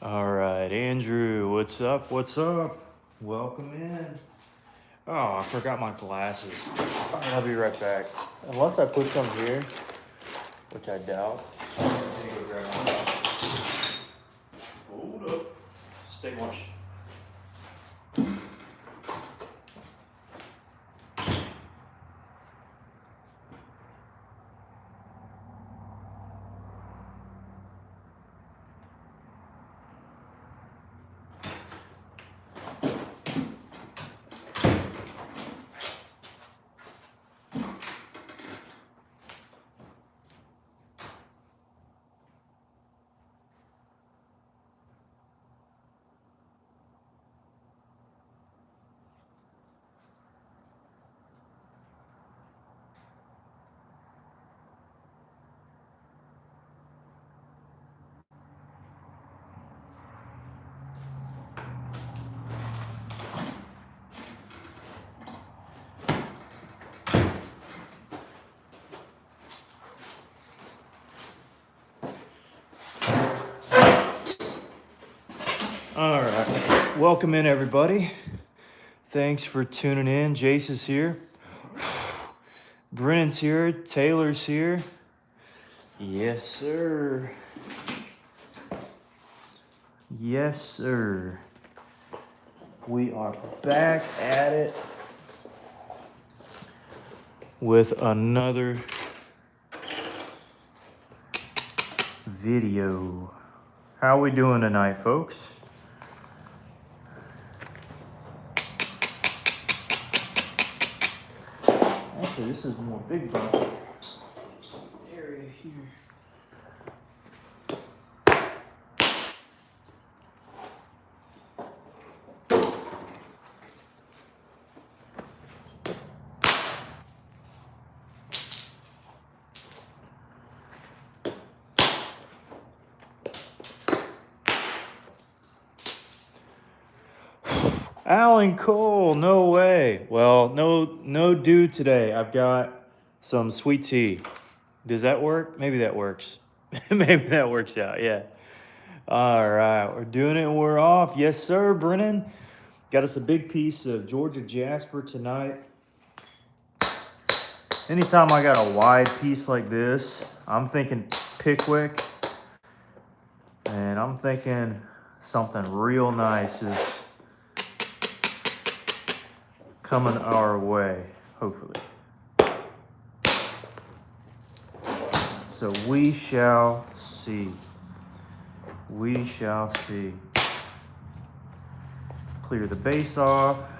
All right, Andrew, what's up? What's up? Welcome in. Oh, I forgot my glasses. All right, I'll be right back. Unless I put some here, which I doubt. Let me go grab my glasses. Hold up. Stay watch. All right, welcome in, everybody. Thanks for tuning in. Jace is here. Brennan's here. Taylor's here. Yes, sir. Yes, sir. We are back at it with another video. How we doing tonight, folks? Actually, this is more big bucket area here. Alan Cole, no way. Well, no dude today. I've got some sweet tea. Does that work? Maybe that works. Maybe that works out, yeah. All right, we're doing it and we're off. Yes, sir, Brennan. Got us a big piece of Georgia Jasper tonight. Anytime I got a wide piece like this, I'm thinking Pickwick. And I'm thinking something real nice is coming our way, hopefully. So we shall see. We shall see. Clear the base off.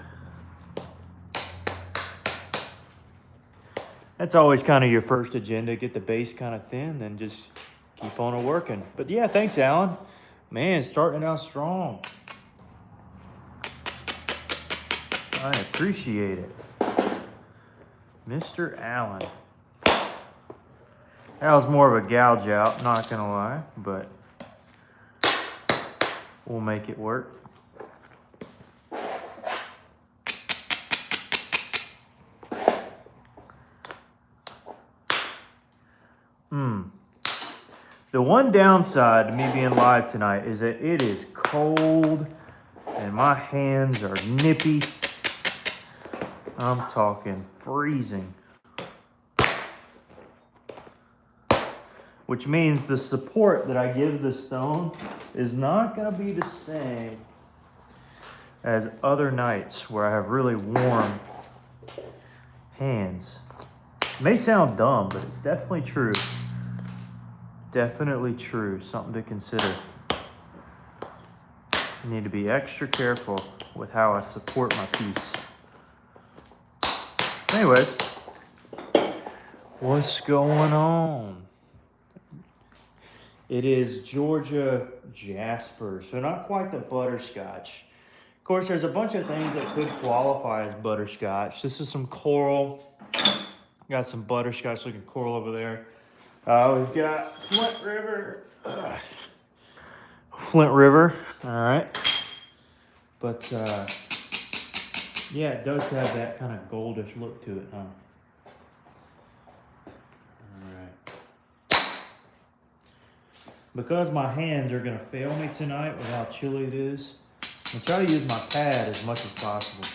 That's always kind of your first agenda, get the base kind of thin, then just keep on working. But yeah, thanks, Alan. Man, starting out strong. I appreciate it. Mr. Allen. That was more of a gouge out, not gonna lie, but we'll make it work. The one downside to me being live tonight is that it is cold and my hands are nippy. I'm talking freezing. Which means the support that I give the stone is not gonna be the same as other nights where I have really warm hands. It may sound dumb, but it's definitely true. Definitely true, something to consider. I need to be extra careful with how I support my piece. Anyways, what's going on? It is Georgia Jasper, so not quite the butterscotch. Of course, there's a bunch of things that could qualify as butterscotch. This is some coral. Got some butterscotch looking coral over there. We've got Flint River. Flint River, all right. But yeah, it does have that kind of goldish look to it, huh? All right. because my hands are gonna fail me tonight with how chilly it is, I'm gonna try to use my pad as much as possible.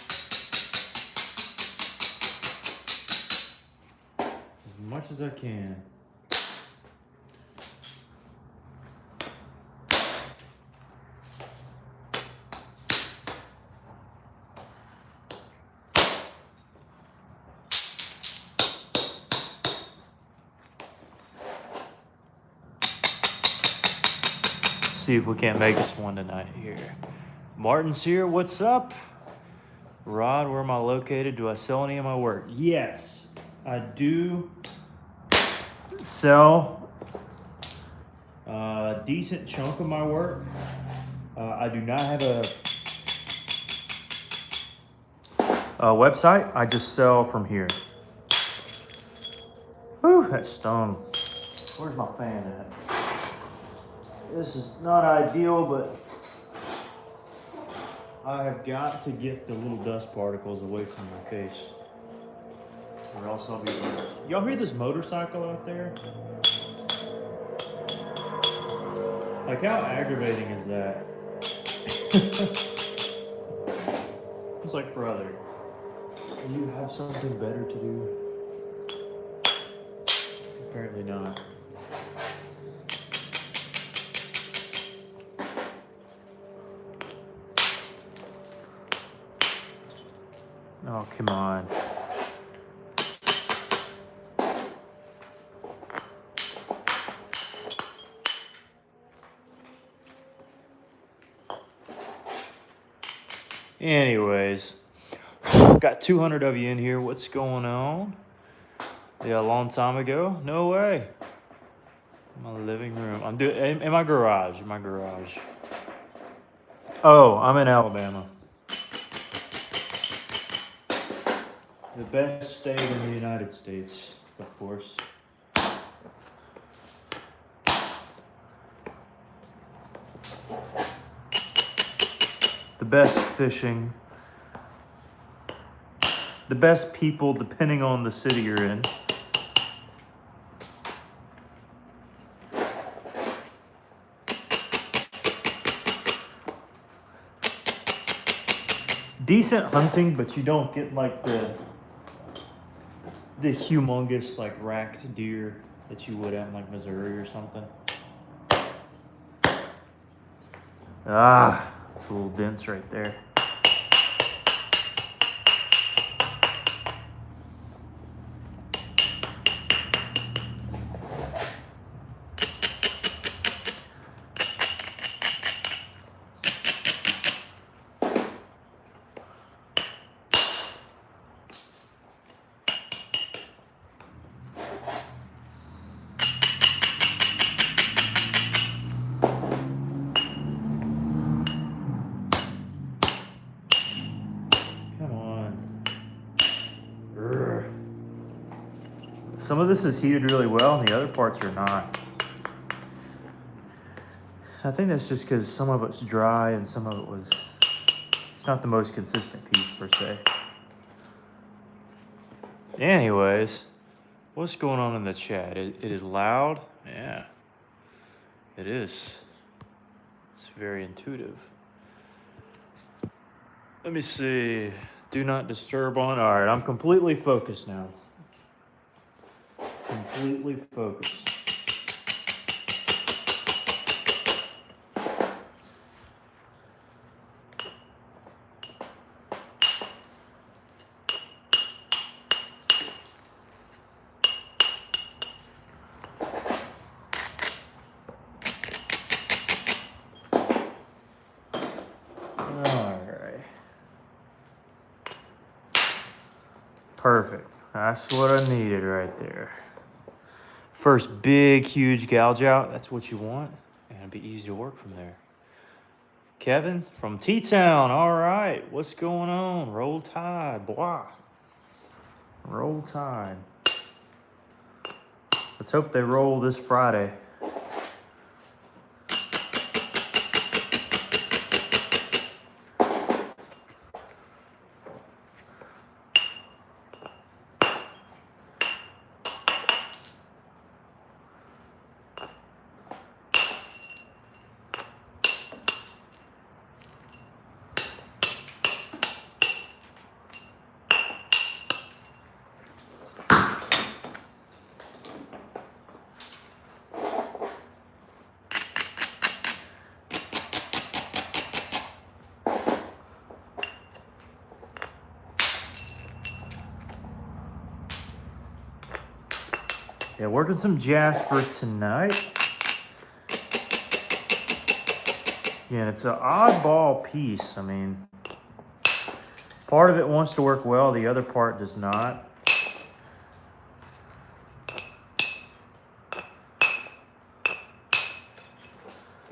As much as I can. See if we can't make this one tonight here. Martin's here, what's up? Rod, where am I located? Do I sell any of my work? Yes, I do sell a decent chunk of my work. I do not have a website. I just sell from here. Whew, that stung. Where's my fan at? This is not ideal, but I have got to get the little dust particles away from my face, or else I'll be burned. Y'all hear this motorcycle out there? Like, how aggravating is that? It's like, brother, do you have something better to do? Apparently not. Oh, come on. Anyways, got 200 of you in here. What's going on? Yeah, a long time ago? No way. My living room. I'm doing in my garage. In my garage. Oh, I'm in Alabama. The best state in the United States, of course. The best fishing. The best people, depending on the city you're in. Decent hunting, but you don't get like the humongous like racked deer that you would at like Missouri or something. Ah, it's a little dense right there. Some of this is heated really well and the other parts are not. I think that's just because some of it's dry and some of it was, it's not the most consistent piece per se. Anyways, what's going on in the chat? It is loud? Yeah, it is. It's very intuitive. Let me see. Do not disturb on. All right, I'm completely focused now. Completely focused. Perfect. That's what I needed right there. First big, huge gouge out. That's what you want. And it'll be easy to work from there. Kevin from T-Town. All right. What's going on? Roll Tide. Blah. Roll Tide. Let's hope they roll this Friday. Yeah, working some Jasper tonight. Again, it's an oddball piece. I mean, part of it wants to work well, the other part does not.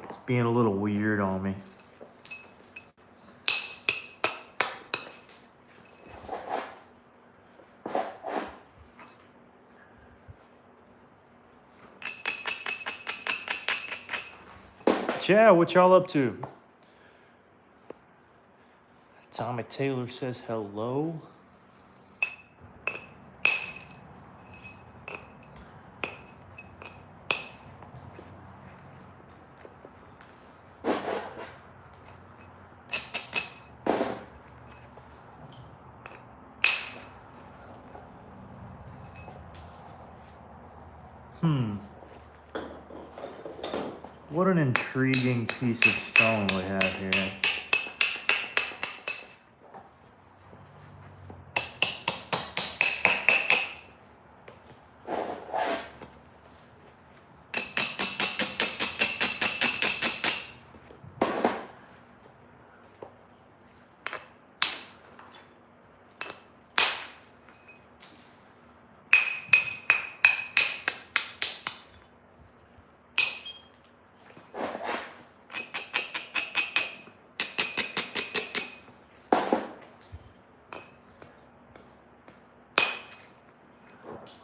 It's being a little weird on me. Yeah, what y'all up to? Tommy Taylor says hello. What an intriguing piece of stone we have here.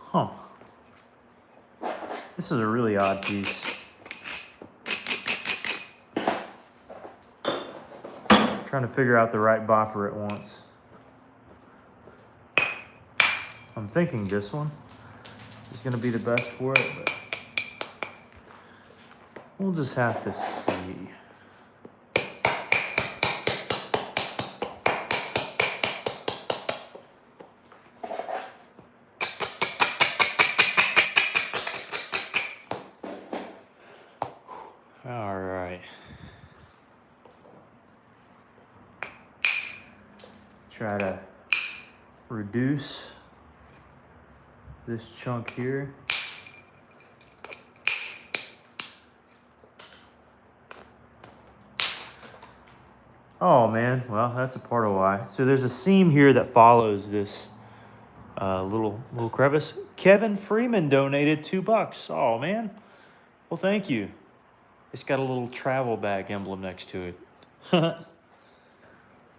Huh. This is a really odd piece. Trying to figure out the right bopper it wants. I'm thinking this one is going to be the best for it, but we'll just have to see. All right. Try to reduce this chunk here. Oh man, well that's a part of why. So there's a seam here that follows this little crevice. Kevin Freeman donated $2. Oh man, well thank you. It's got a little travel bag emblem next to it.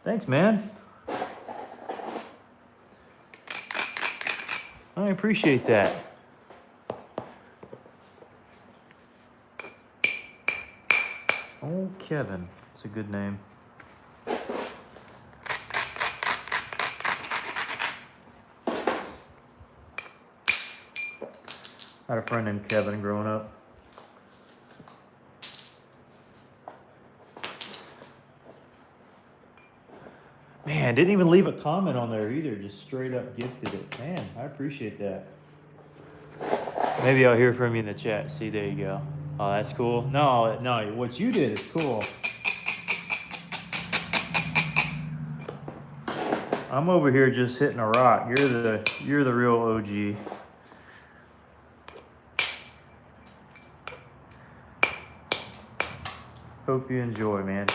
Thanks, man. I appreciate that. Oh, Kevin. It's a good name. I had a friend named Kevin growing up. Man, didn't even leave a comment on there either. Just straight up gifted it. Man, I appreciate that. Maybe I'll hear from you in the chat. See, there you go. Oh, that's cool. No, what you did is cool. I'm over here just hitting a rock. You're the real OG. Hope you enjoy, man.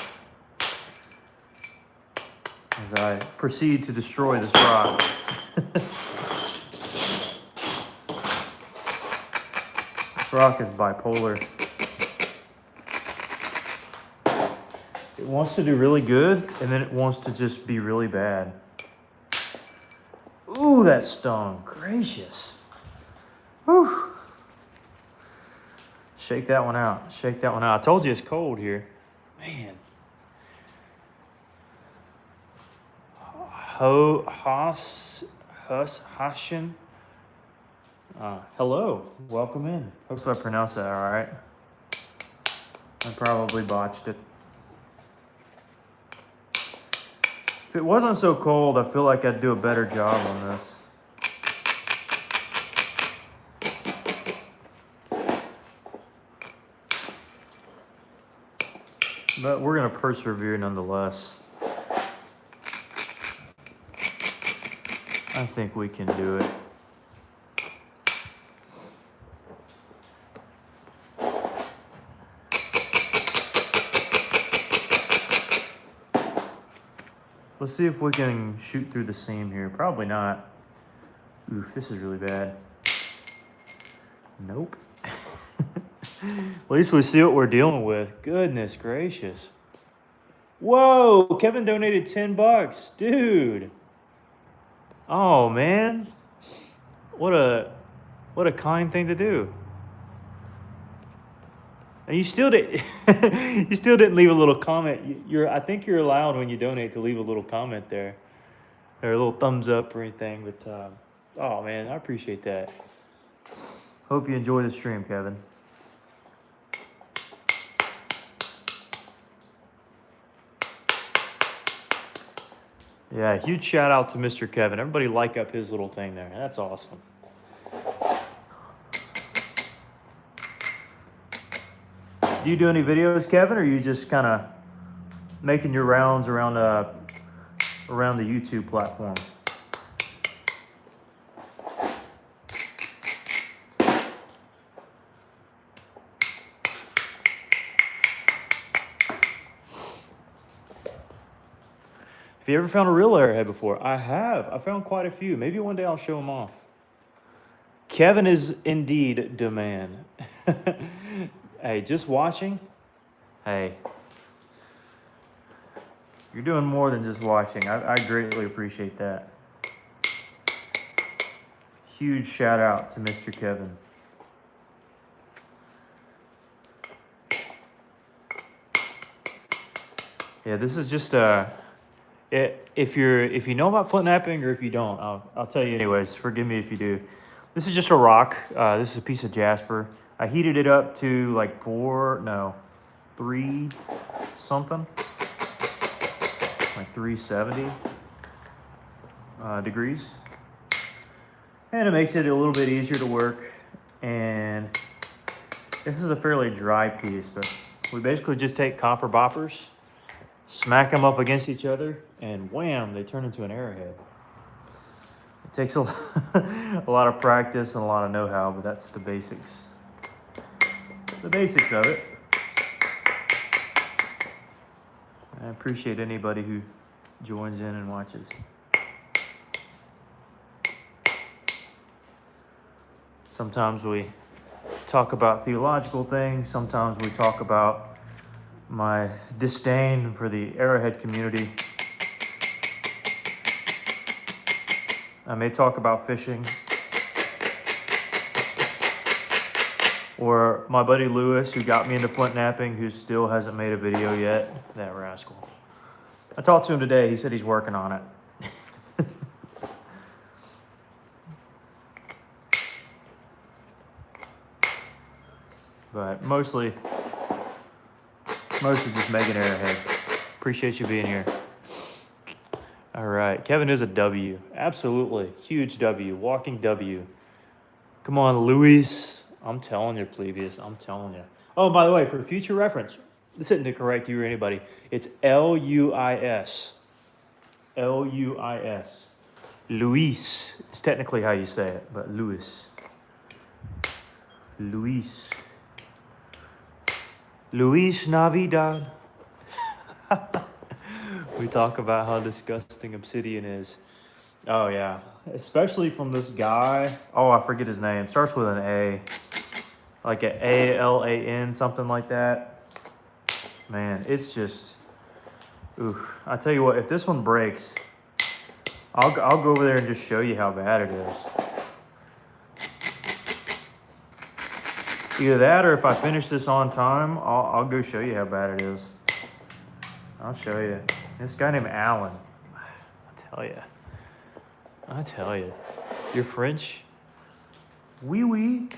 As I proceed to destroy this rock. This rock is bipolar. It wants to do really good, and then it wants to just be really bad. Ooh, that stung. Gracious. Whew. Shake that one out. Shake that one out. I told you it's cold here. Man. Hashin. Hello. Welcome in. Hope I pronounced that all right. I probably botched it. If it wasn't so cold, I feel like I'd do a better job on this. But we're going to persevere nonetheless. I think we can do it. Let's see if we can shoot through the seam here. Probably not. Oof, this is really bad. Nope. At least we see what we're dealing with. Goodness gracious. Whoa, Kevin donated 10 bucks. Dude. Oh, man. What a kind thing to do. And you still did you still didn't leave a little comment. I think you're allowed when you donate to leave a little comment there. Or a little thumbs up or anything, but oh man, I appreciate that. Hope you enjoy the stream, Kevin. Yeah, huge shout out to Mr. Kevin. Everybody like up his little thing there. That's awesome. Do you do any videos, Kevin, or are you just kind of making your rounds around the YouTube platform? Have you ever found a real arrowhead before? I have. I found quite a few. Maybe one day I'll show them off. Kevin is indeed the man. Hey, just watching. Hey, you're doing more than just watching. I greatly appreciate that. Huge shout out to Mr. Kevin. Yeah, this is just if you know about flint knapping or if you don't, I'll tell you anyways. Forgive me if you do. This is just a rock. This is a piece of jasper. I heated it up to like 3 something, like 370 degrees. And it makes it a little bit easier to work. And this is a fairly dry piece, but we basically just take copper boppers, smack them up against each other, and wham, they turn into an arrowhead. It takes a lot of practice and a lot of know-how, but that's the basics. The basics of it. I appreciate anybody who joins in and watches. Sometimes we talk about theological things. Sometimes we talk about my disdain for the arrowhead community. I may talk about fishing. Or my buddy Lewis, who got me into flint knapping, who still hasn't made a video yet. That rascal. I talked to him today. He said he's working on it. But mostly just making arrowheads. Appreciate you being here. All right, Kevin is a W. Absolutely, huge W, walking W. Come on, Luis. I'm telling you, plebeians, I'm telling you. Oh, by the way, for future reference, this isn't to correct you or anybody. It's L-U-I-S. L-U-I-S. Luis is technically how you say it, but Luis. Luis. Luis Navidad. We talk about how disgusting obsidian is. Oh, yeah. Especially from this guy. Oh, I forget his name. Starts with an A. Like an A-L-A-N, something like that. Man, it's just... Oof. I tell you what, if this one breaks, I'll go over there and just show you how bad it is. Either that or if I finish this on time, I'll go show you how bad it is. I'll show you. This guy named Alan. I tell you. You're French? Oui, oui.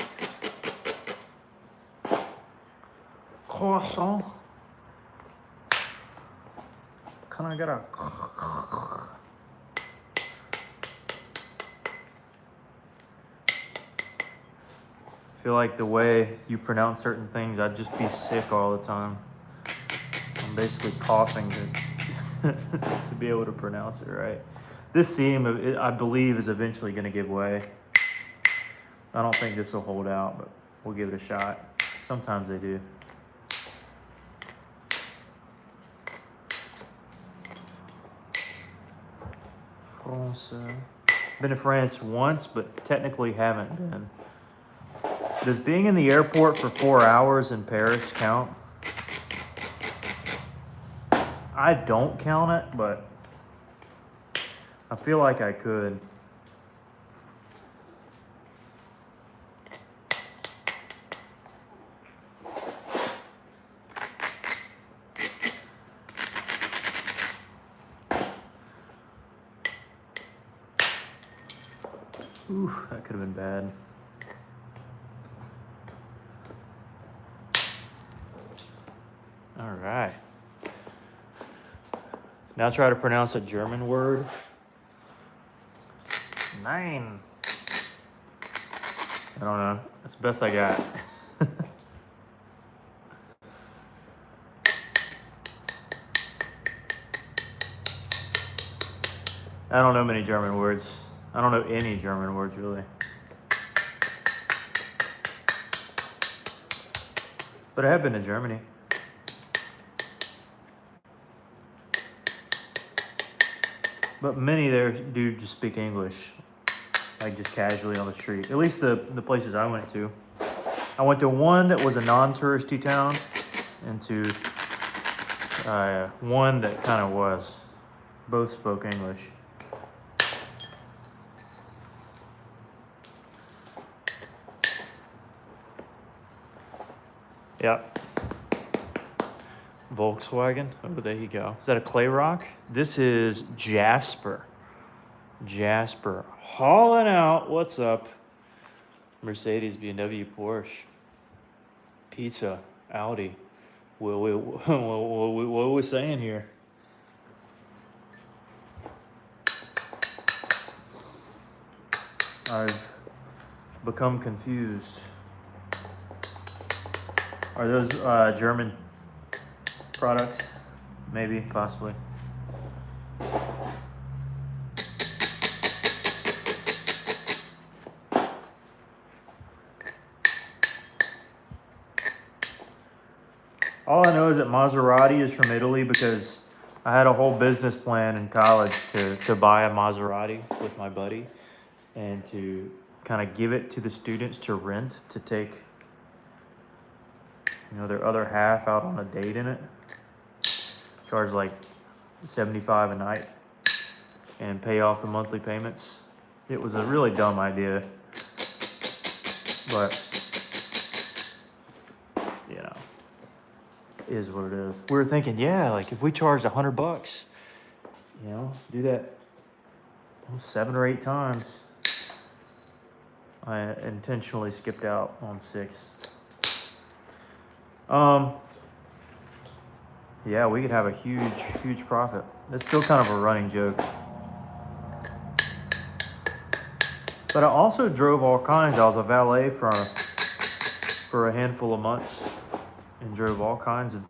Croissant. Can I get a... I feel like the way you pronounce certain things, I'd just be sick all the time. I'm basically coughing to be able to pronounce it right. This seam, I believe, is eventually going to give way. I don't think this will hold out, but we'll give it a shot. Sometimes they do. France. Been to France once, but technically haven't been. Does being in the airport for 4 hours in Paris count? I don't count it, but I feel like I could. Ooh, that could have been bad. All right. Now try to pronounce a German word. Nein. I don't know. That's the best I got. I don't know many German words. I don't know any German words, really. But I have been to Germany. But many there do just speak English, like just casually on the street. At least the places I went to. I went to one that was a non-touristy town, and to one that kind of was. Both spoke English. Yep. Volkswagen. Oh, there you go. Is that a clay rock? This is Jasper. Jasper. Hauling out. What's up? Mercedes, BMW, Porsche. Pizza. Audi. What are we saying here? I've become confused. Are those German products? Maybe, possibly. All I know is that Maserati is from Italy because I had a whole business plan in college to buy a Maserati with my buddy and to kind of give it to the students to rent, to take, you know, their other half out on a date in it. Charge like $75 a night and pay off the monthly payments. It was a really dumb idea, but you know, it is what it is. We were thinking, yeah, like if we charged $100, you know, do that 7 or 8 times. I intentionally skipped out on 6. Yeah, we could have a huge profit. It's still kind of a running joke. But I also drove all kinds. I was a valet for a handful of months and drove all kinds of.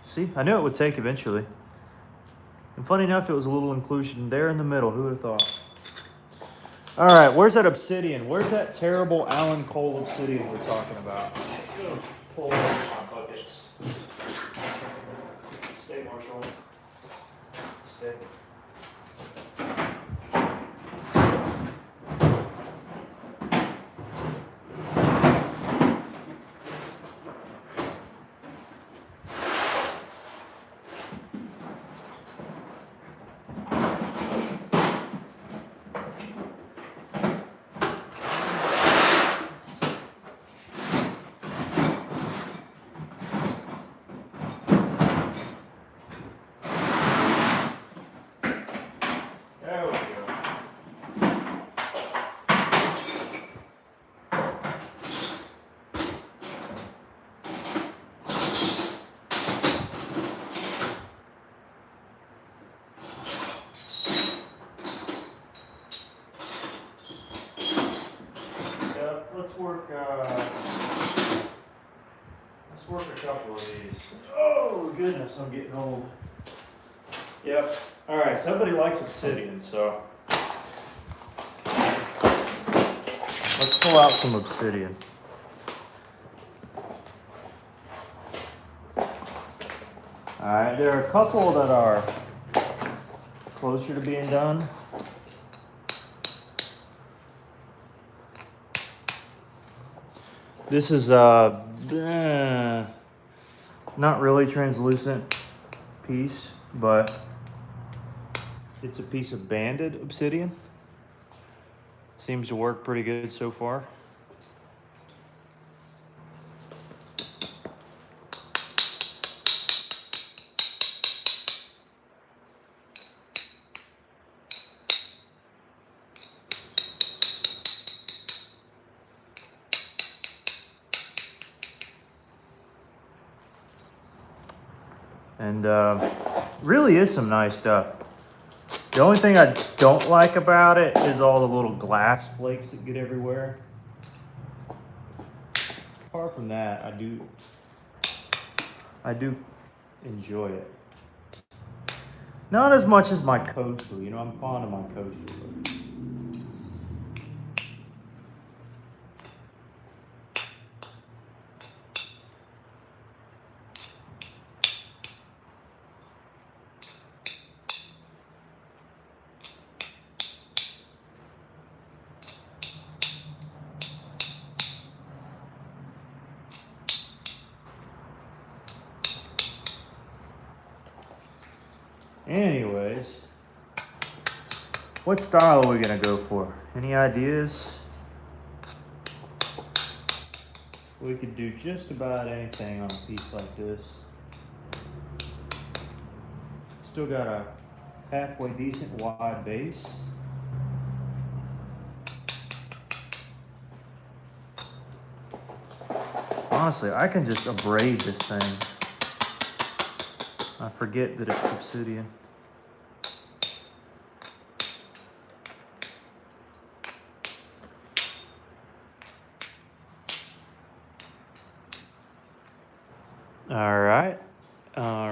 See, I knew it would take eventually. And funny enough, it was a little inclusion there in the middle. Who would have thought? All right, where's that obsidian? Where's that terrible Alan Cole obsidian we're talking about? Pull over my buckets. Stay, Marshall. Stay. Let's work a couple of these. Oh goodness, I'm getting old. Yep. All right, somebody likes obsidian, so let's pull out some obsidian. All right, there are a couple that are closer to being done. This is not really translucent piece, but it's a piece of banded obsidian. Seems to work pretty good so far. And really is some nice stuff. The only thing I don't like about it is all the little glass flakes that get everywhere. Apart from that, I do enjoy it. Not as much as my coastal, you know, I'm fond of my coastal. Anyways, what style are we gonna go for? Any ideas? We could do just about anything on a piece like this. Still got a halfway decent wide base. Honestly, I can just abrade this thing. I forget that it's obsidian. All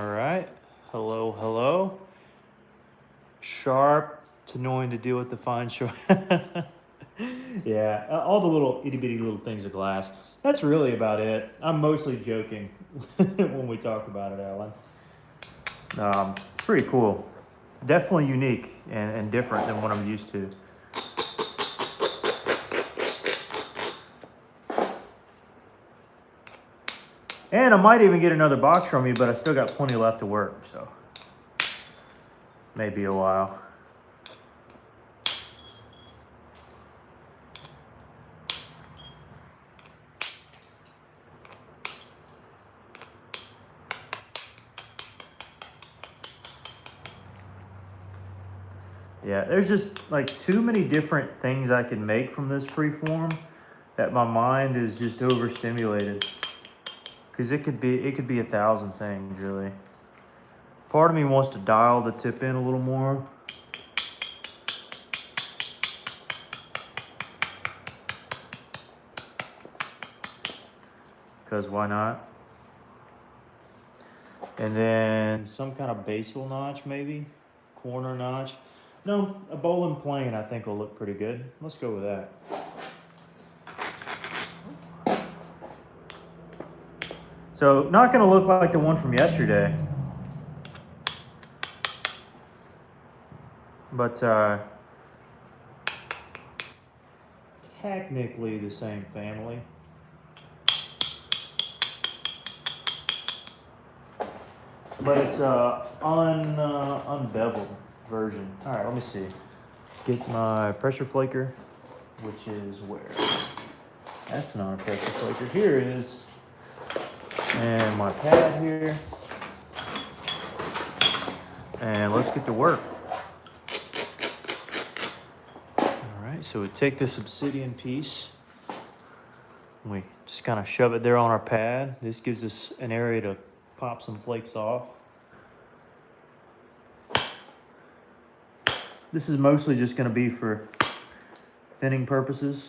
right. Hello, hello. Sharp to knowing to deal with the fine sharp. Yeah, all the little itty bitty little things of glass. That's really about it. I'm mostly joking when we talk about it, Alan. It's pretty cool. Definitely unique and different than what I'm used to. And I might even get another box from you, but I still got plenty left to work, so maybe a while. Yeah, there's just like too many different things I can make from this freeform that my mind is just overstimulated. Because it could be 1,000 things, really. Part of me wants to dial the tip in a little more. Because why not? And then some kind of basal notch, maybe? Corner notch. No, a bowling plane I think will look pretty good. Let's go with that. So, not going to look like the one from yesterday. But technically the same family. But it's unbeveled version. All right, let me see. Get my pressure flaker, which is where? That's not a pressure flaker. Here it is. And my pad here. And let's get to work. All right, so we take this obsidian piece. We just kind of shove it there on our pad. This gives us an area to pop some flakes off. This is mostly just going to be for thinning purposes.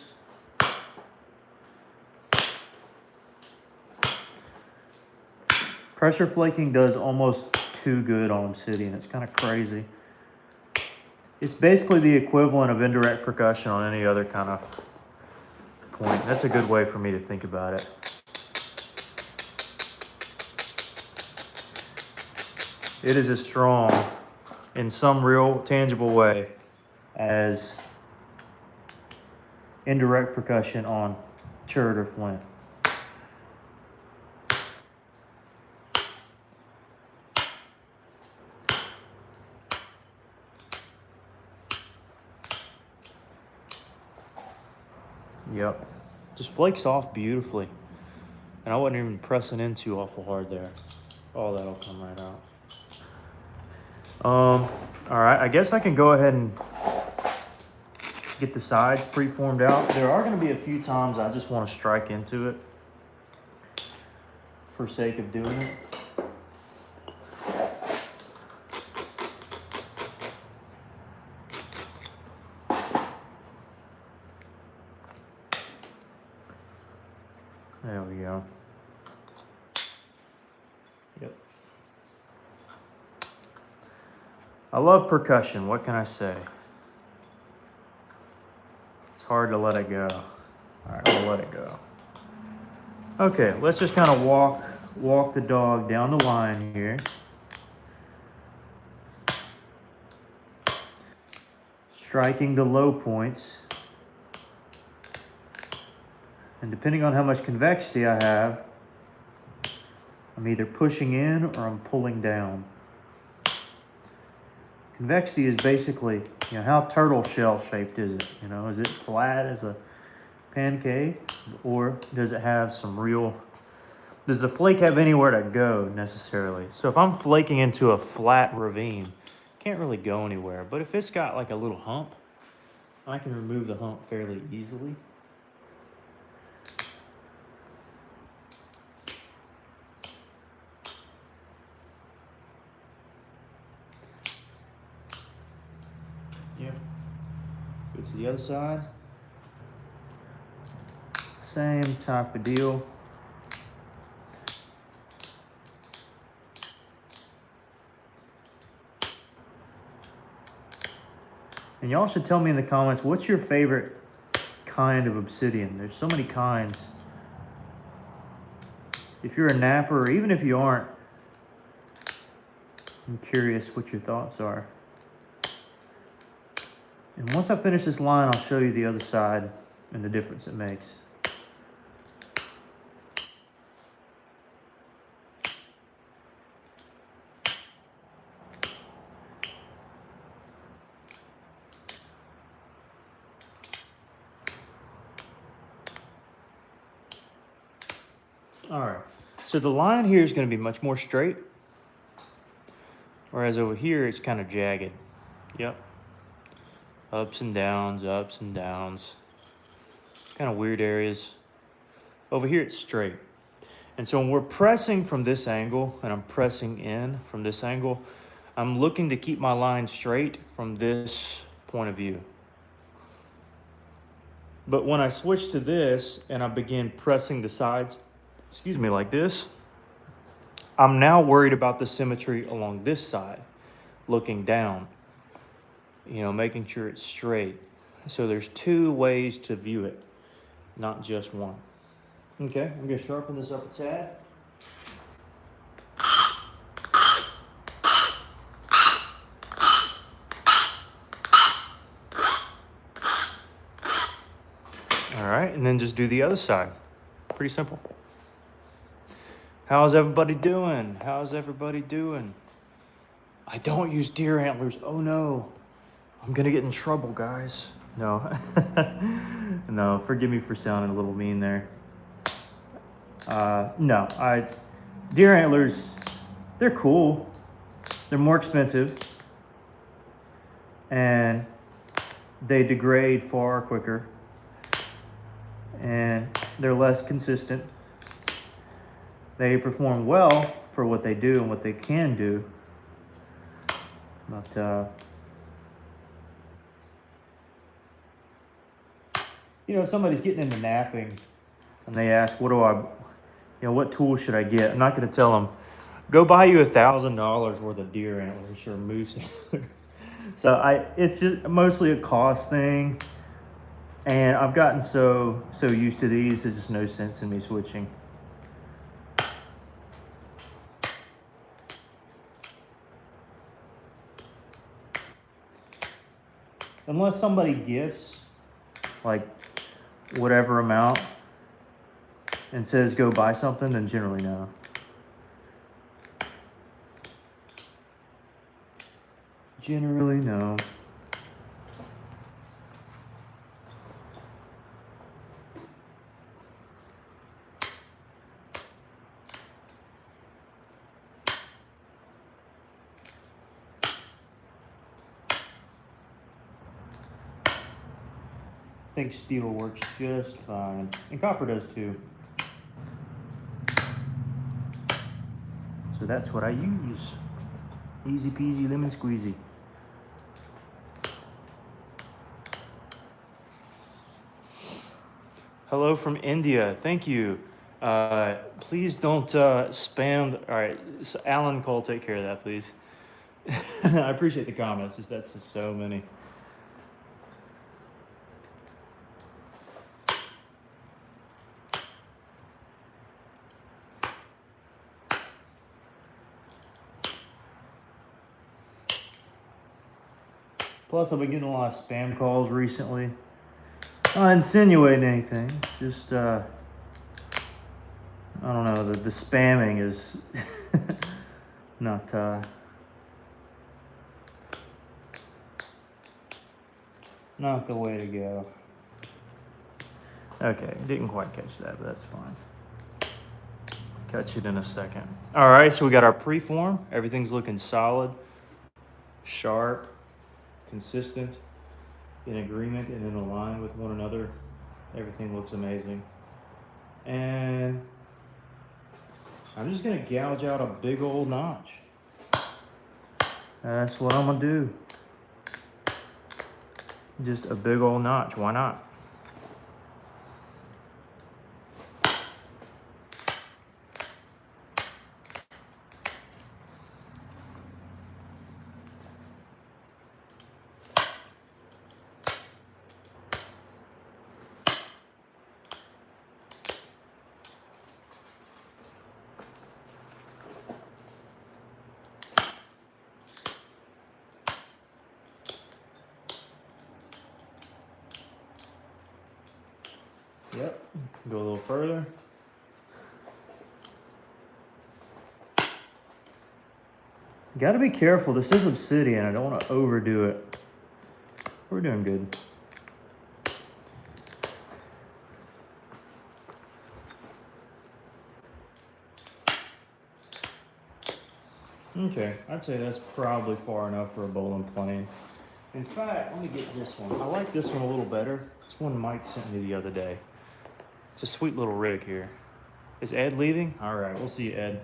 Pressure flaking does almost too good on obsidian. It's kind of crazy. It's basically the equivalent of indirect percussion on any other kind of point. That's a good way for me to think about it. It is as strong in some real tangible way as indirect percussion on chert or flint. Yep, just flakes off beautifully. And I wasn't even pressing in too awful hard there. Oh, that'll come right out. All right, I guess I can go ahead and get the sides pre-formed out. There are gonna be a few times I just wanna strike into it for sake of doing it. There we go. Yep. I love percussion, what can I say? It's hard to let it go. All right, we'll let it go. Okay, let's just kind of walk the dog down the line here. Striking the low points. And depending on how much convexity I have, I'm either pushing in or I'm pulling down. Convexity is basically, how turtle shell shaped is it? Is it flat as a pancake, or does it have some real, does the flake have anywhere to go necessarily? So if I'm flaking into a flat ravine, can't really go anywhere. But if it's got like a little hump, I can remove the hump fairly easily. Yep. Go to the other side. Same type of deal. And y'all should tell me in the comments, what's your favorite kind of obsidian? There's so many kinds. If you're a napper, or even if you aren't, I'm curious what your thoughts are. And once I finish this line, I'll show you the other side and the difference it makes. All right, so the line here is going to be much more straight, whereas over here it's kind of jagged. Yep. Ups and downs, kind of weird areas. Over here it's straight. And so when we're pressing from this angle and I'm pressing in from this angle, I'm looking to keep my line straight from this point of view. But when I switch to this and I begin pressing the sides, like this, I'm now worried about the symmetry along this side, looking down, making sure it's straight. So there's two ways to view it, not just one. Okay, I'm gonna sharpen this up a tad. All right, and then just do the other side. Pretty simple. How's everybody doing? I don't use deer antlers. Oh no, I'm gonna get in trouble, guys. No, no, forgive me for sounding a little mean there. No, deer antlers, they're cool. They're more expensive and they degrade far quicker and they're less consistent. They perform well for what they do and what they can do, but if somebody's getting into napping and they ask, what tool should I get? I'm not going to tell them, go buy you $1,000 worth of deer antlers or moose antlers. So it's just mostly a cost thing, and I've gotten so used to these, there's just no sense in me switching. unless somebody gifts like whatever amount and says go buy something, then generally no. Generally no. I think steel works just fine, and copper does too. So that's what I use. Easy peasy lemon squeezy. Hello from India. Thank you. Please don't spam. All right, so Alan Cole, take care of that, please. I appreciate the comments. That's just so many. Plus, I've been getting a lot of spam calls recently. Not insinuating anything, just I don't know. The spamming is not. Not the way to go. Okay, didn't quite catch that, but that's fine. Catch it in a second. All right, so we got our preform. Everything's looking solid, sharp, consistent, in agreement, and in line with one another. Everything looks amazing. And I'm just gonna gouge out a big old notch. That's what I'm gonna do. Just a big old notch, why not? Yep, go a little further. Got to be careful. This is obsidian. I don't want to overdo it. We're doing good. Okay, I'd say that's probably far enough for a bowling plane. In fact, let me get this one. I like this one a little better. This one Mike sent me the other day. It's a sweet little rig here. Is Ed leaving? All right, we'll see you, Ed.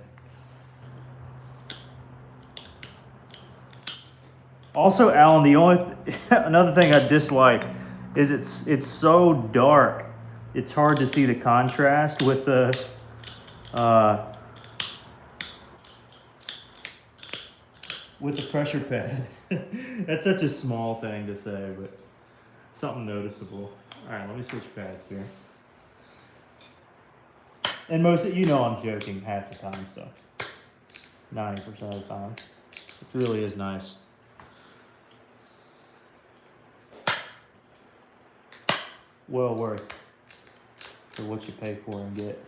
Also, Alan, the only another thing I dislike is it's so dark. It's hard to see the contrast with the pressure pad. That's such a small thing to say, but something noticeable. All right, let me switch pads here. And most, you know, I'm joking half the time, so 90% of the time. It really is nice. Well worth for what you pay for and get.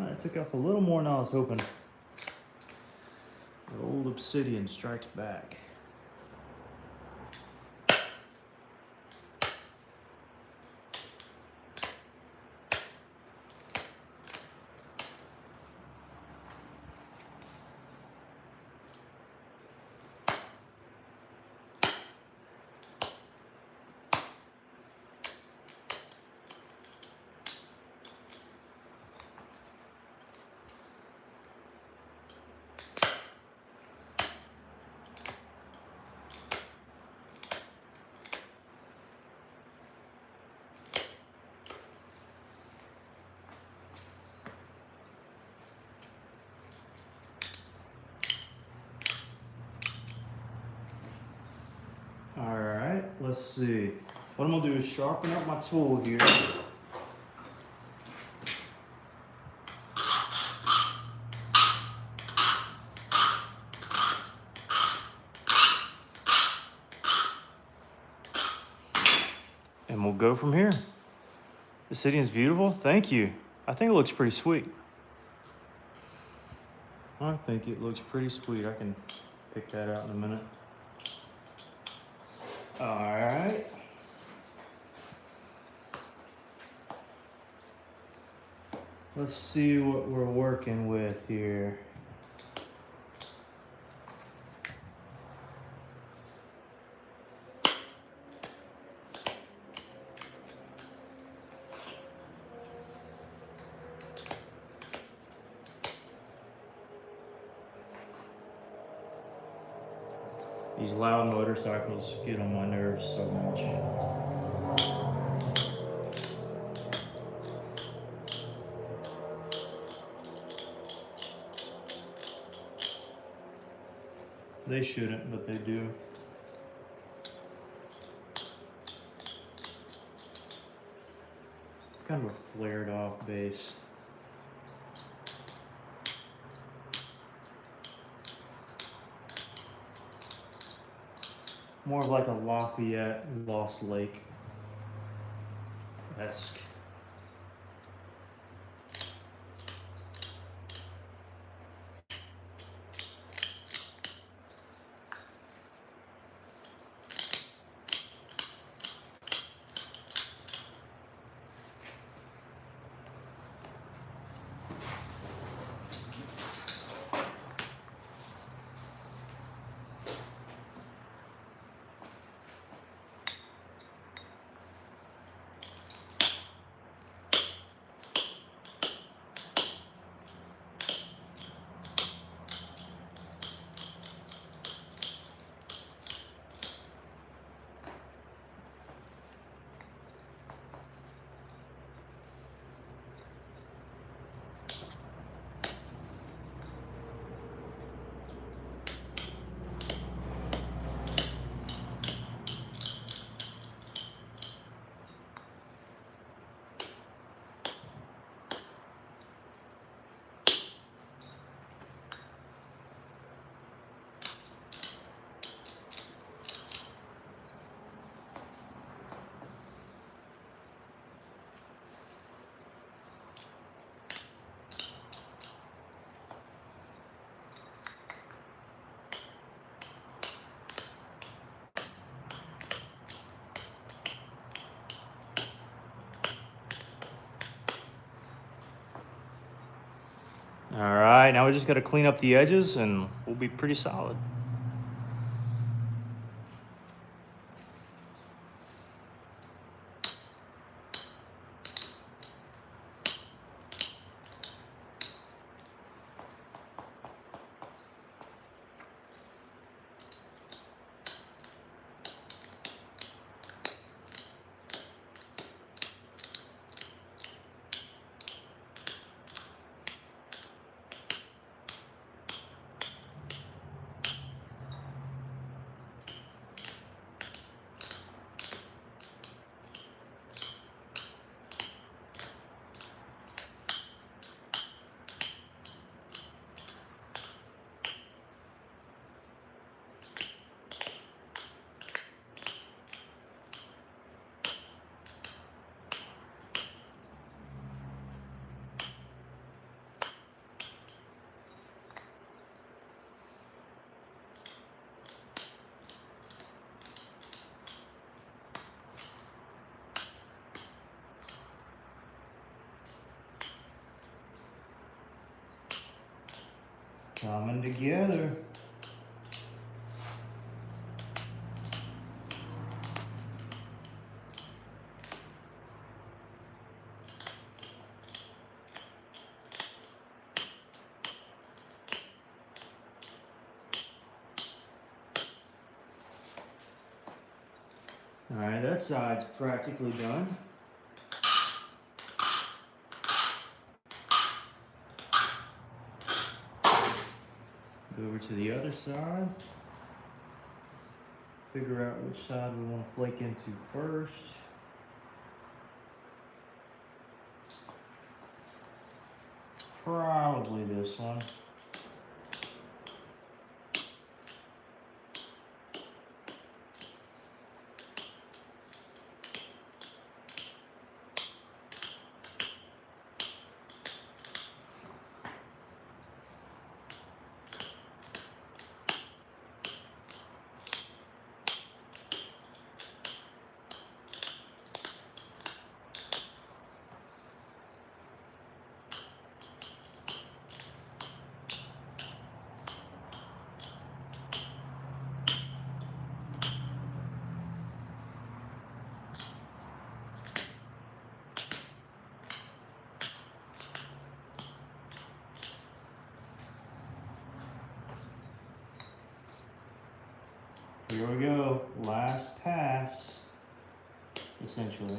It took off a little more than I was hoping. The old obsidian strikes back. All right, let's see. What I'm gonna do is sharpen up my tool here. and we'll go from here. The city is beautiful. Thank you. I think it looks pretty sweet. I think it looks pretty sweet. I can pick that out in a minute. All right. Let's see what we're working with here. These loud motorcycles get on my nerves so much. They shouldn't, but they do. Kind of a flared off bass. More of like a Lafayette Lost Lake-esque. All right, now we just got to clean up the edges and we'll be pretty solid. Coming together. All right, that side's practically done. Go over to the other side. Figure out which side we want to flake into first. Probably this one. Here we go. Last pass, essentially.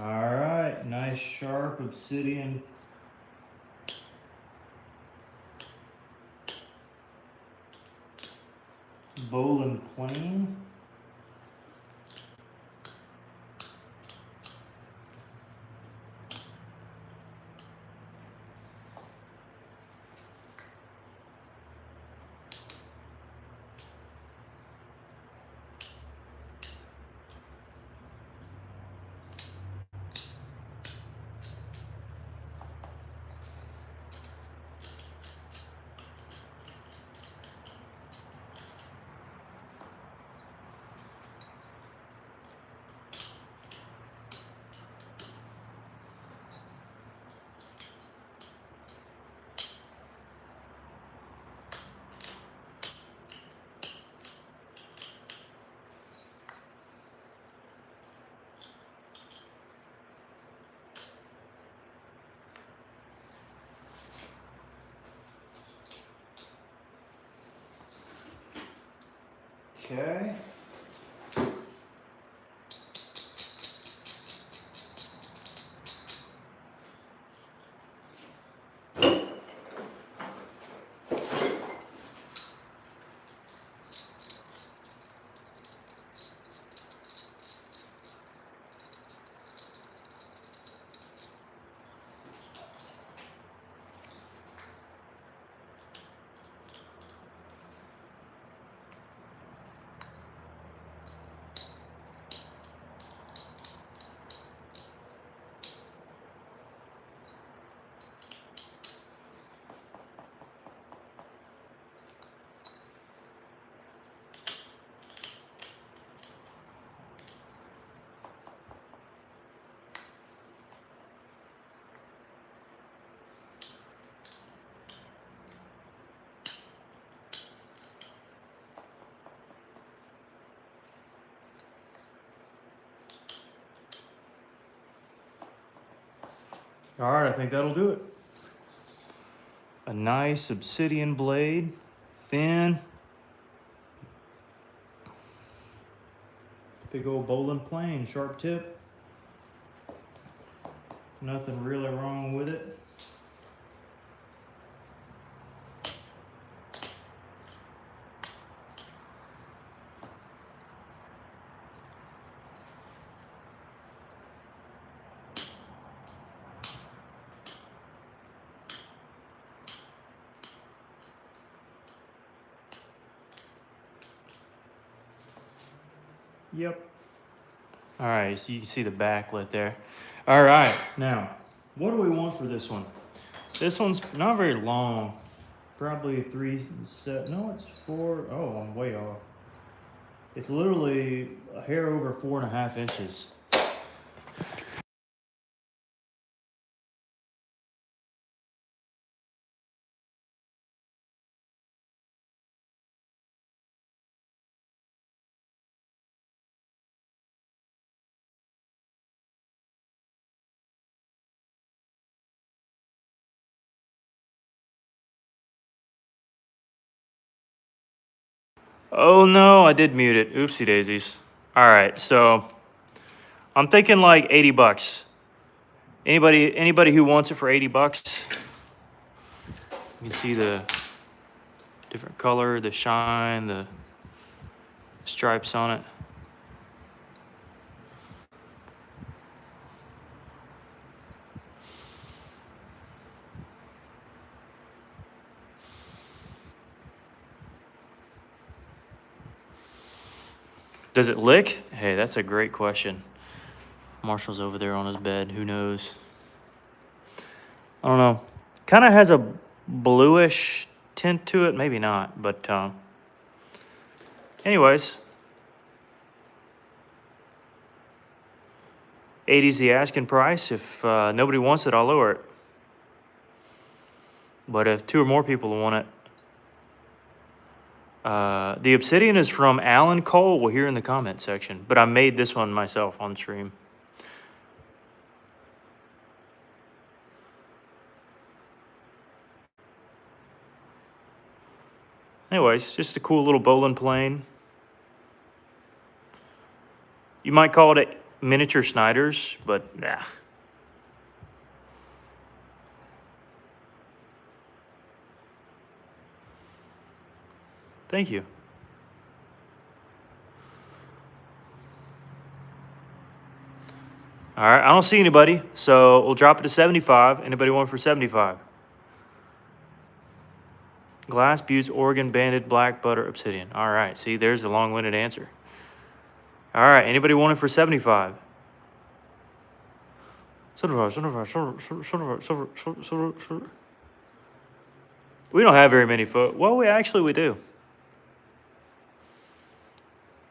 All right, nice sharp obsidian bowline plane. Okay. All right, I think that'll do it. A nice obsidian blade, thin. Big old bowline plane, sharp tip. Nothing really wrong with it. Yep. All right, so you can see the backlit there. All right, now, what do we want for this one? This one's not very long. Probably 3 set. No, it's 4. Oh, I'm way off. It's literally a hair over 4.5 inches. Oh no, I did mute it. Oopsie daisies. All right, so I'm thinking like 80 bucks. Anybody who wants it for 80 bucks? You can see the different color, the shine, the stripes on it. Does it lick? Hey, that's a great question. Marshall's over there on his bed. Who knows? I don't know. Kind of has a bluish tint to it. Maybe not, but anyways. 80's the asking price. If nobody wants it, I'll lower it. But if 2 or more people want it, the obsidian is from Alan Cole. We'll hear in the comment section. But I made this one myself on stream. Anyways, just a cool little bowling plane. You might call it a miniature Snyder's, but nah. Thank you. All right, I don't see anybody, so we'll drop it to 75. Anybody want for 75? Glass, buttes, Oregon, banded, black, butter, obsidian. All right, see, there's the long-winded answer. All right, anybody want it for 75? 75. We don't have very many folks. Well, we do.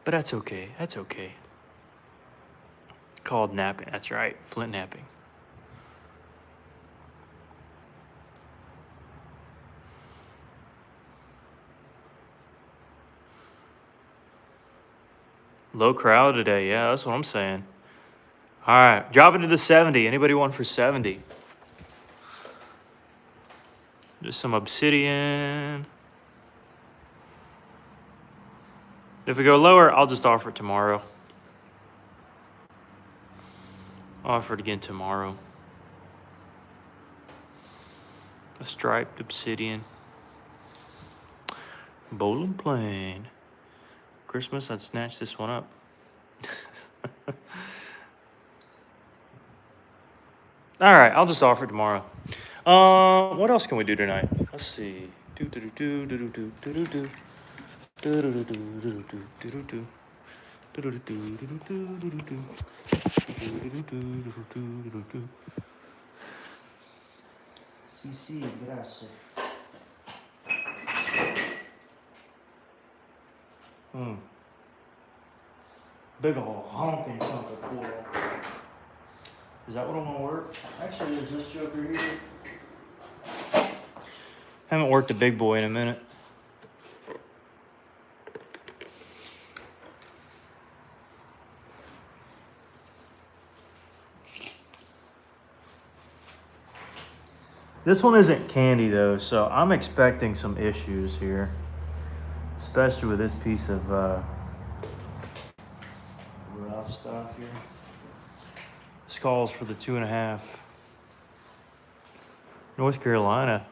But that's okay. That's okay. Called napping. That's right. Flint napping. Low crowd today. Yeah, that's what I'm saying. All right. Drop it to 70. Anybody want for 70? Just some obsidian. If we go lower, I'll just offer it tomorrow. I'll offer it again tomorrow. A striped obsidian. Bowling plane. Christmas, I'd snatch this one up. All right, I'll just offer it tomorrow. What else can we do tonight? Let's see. Sí, gracias. Big ol' honking chunk of coral. Is that what'll gonna work? Actually, there's this joker here. Haven't worked a big boy in a minute. This one isn't candy though, so I'm expecting some issues here, especially with this piece of rough stuff here. This calls for the 2.5. North Carolina.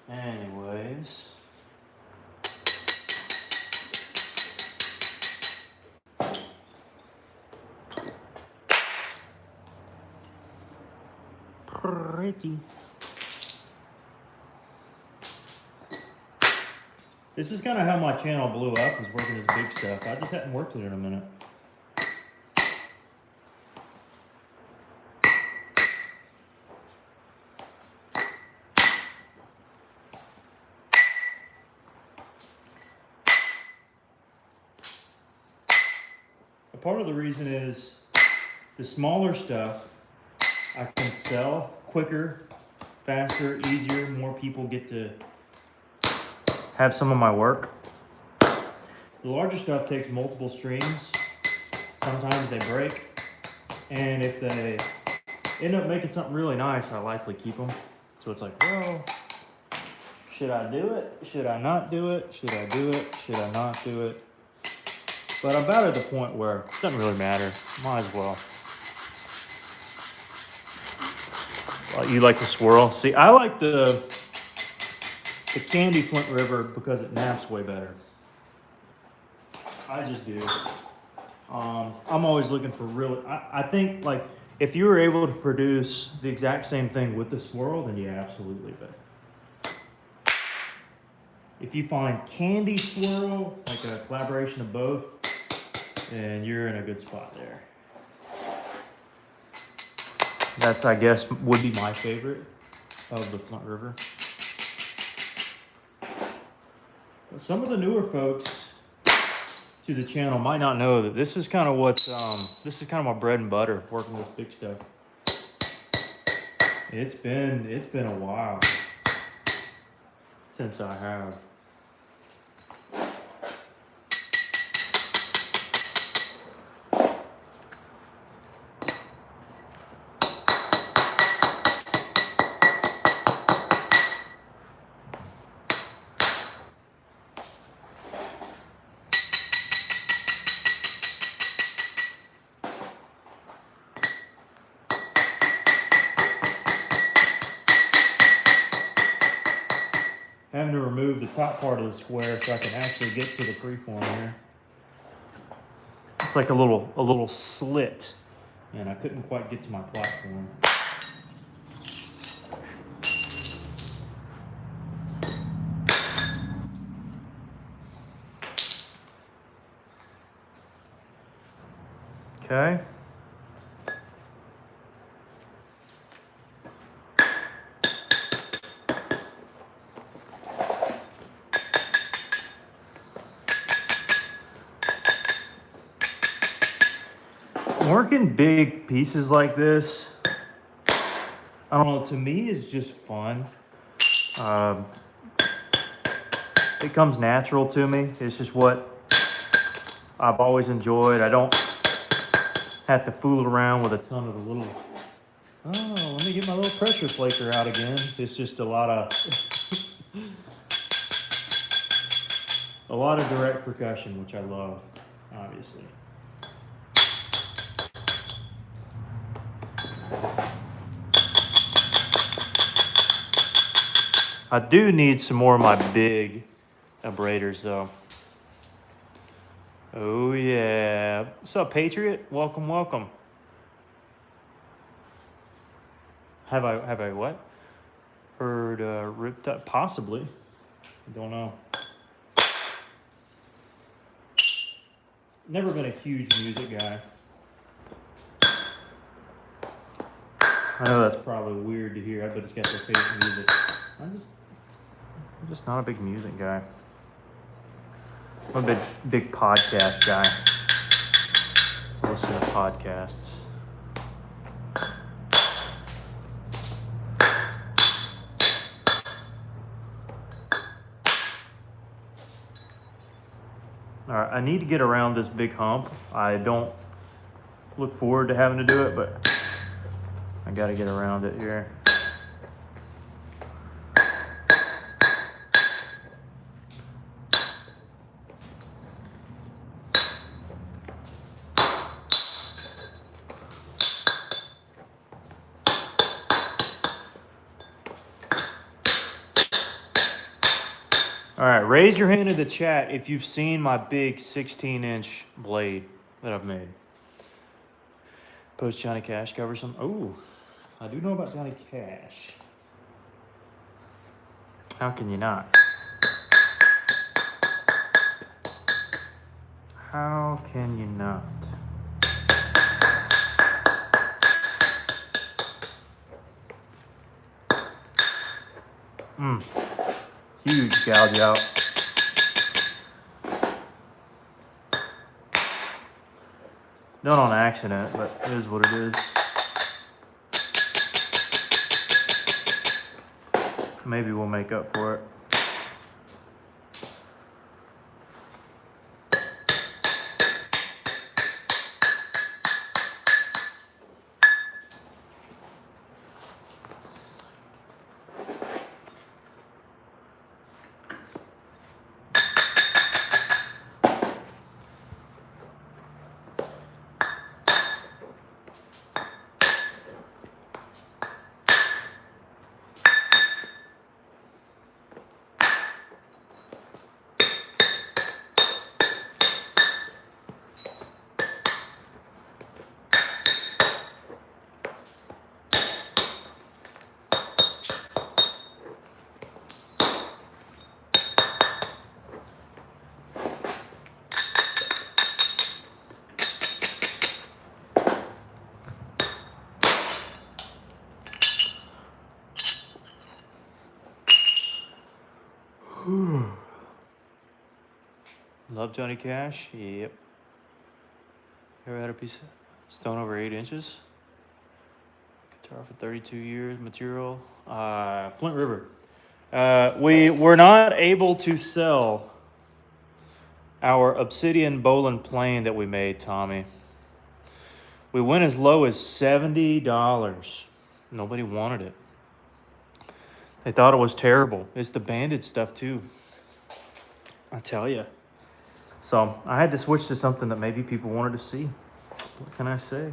Anyways. Pretty. This is kind of how my channel blew up, was working this big stuff. I just hadn't worked it in a minute. part of the reason is the smaller stuff I can sell quicker, faster, easier. More people get to have some of my work. The larger stuff takes multiple streams. Sometimes they break. And if they end up making something really nice, I likely keep them. So it's like, well, should I do it? Should I not do it? Should I do it? Should I not do it? But I'm about at the point where it doesn't really matter. Might as well. You like the swirl? See, I like the candy Flint River because it naps way better. I just do. I'm always looking for real. I think like if you were able to produce the exact same thing with the swirl, then yeah, absolutely. But if you find candy swirl, like a collaboration of both, then you're in a good spot there. That's, I guess, would be my favorite of the Flint River. But some of the newer folks to the channel might not know that this is kind of what this is kind of my bread and butter, working this big stuff. It's been a while since I have. Having to remove the top part of the square so I can actually get to the preform here. It's like a little slit, and I couldn't quite get to my platform. Okay. Working big pieces like this, I don't know, to me is just fun. It comes natural to me. It's just what I've always enjoyed. I don't have to fool around with a ton of the little, oh, let me get my little pressure flaker out again. It's just a lot of direct percussion, which I love, obviously. I do need some more of my big abraders though. Oh yeah. What's up, Patriot? Welcome, welcome. Have I what? Heard ripped up? Possibly. I don't know. Never been a huge music guy. I know that's probably weird to hear. I bet it's got their favorite music. I'm just not a big music guy. I'm a big podcast guy. I listen to podcasts. All right, I need to get around this big hump. I don't look forward to having to do it, but I got to get around it here. All right, raise your hand in the chat if you've seen my big 16-inch blade that I've made. Post Johnny Cash cover some. Oh, I do know about Johnny Cash. How can you not? How can you not? Huge gouge out. Done on accident, but it is what it is. Maybe we'll make up for it. Love Johnny Cash? Yep. Ever had a piece of stone over 8 inches? Guitar for 32 years. Material? Flint River. We were not able to sell our obsidian bowling plane that we made, Tommy. We went as low as $70. Nobody wanted it. They thought it was terrible. It's the banded stuff too, I tell you. So I had to switch to something that maybe people wanted to see. What can I say?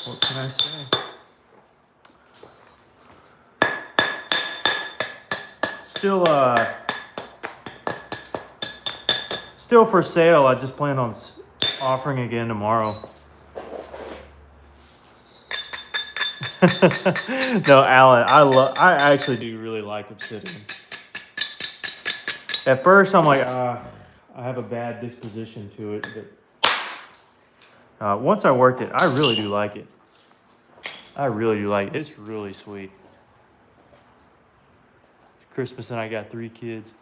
What can I say? Still for sale. I just plan on offering again tomorrow. No, Alan, I actually do really like obsidian. At first, I'm like, I have a bad disposition to it, but once I worked it, I really do like it. I really do like it. It's really sweet. It's Christmas and I got 3 kids.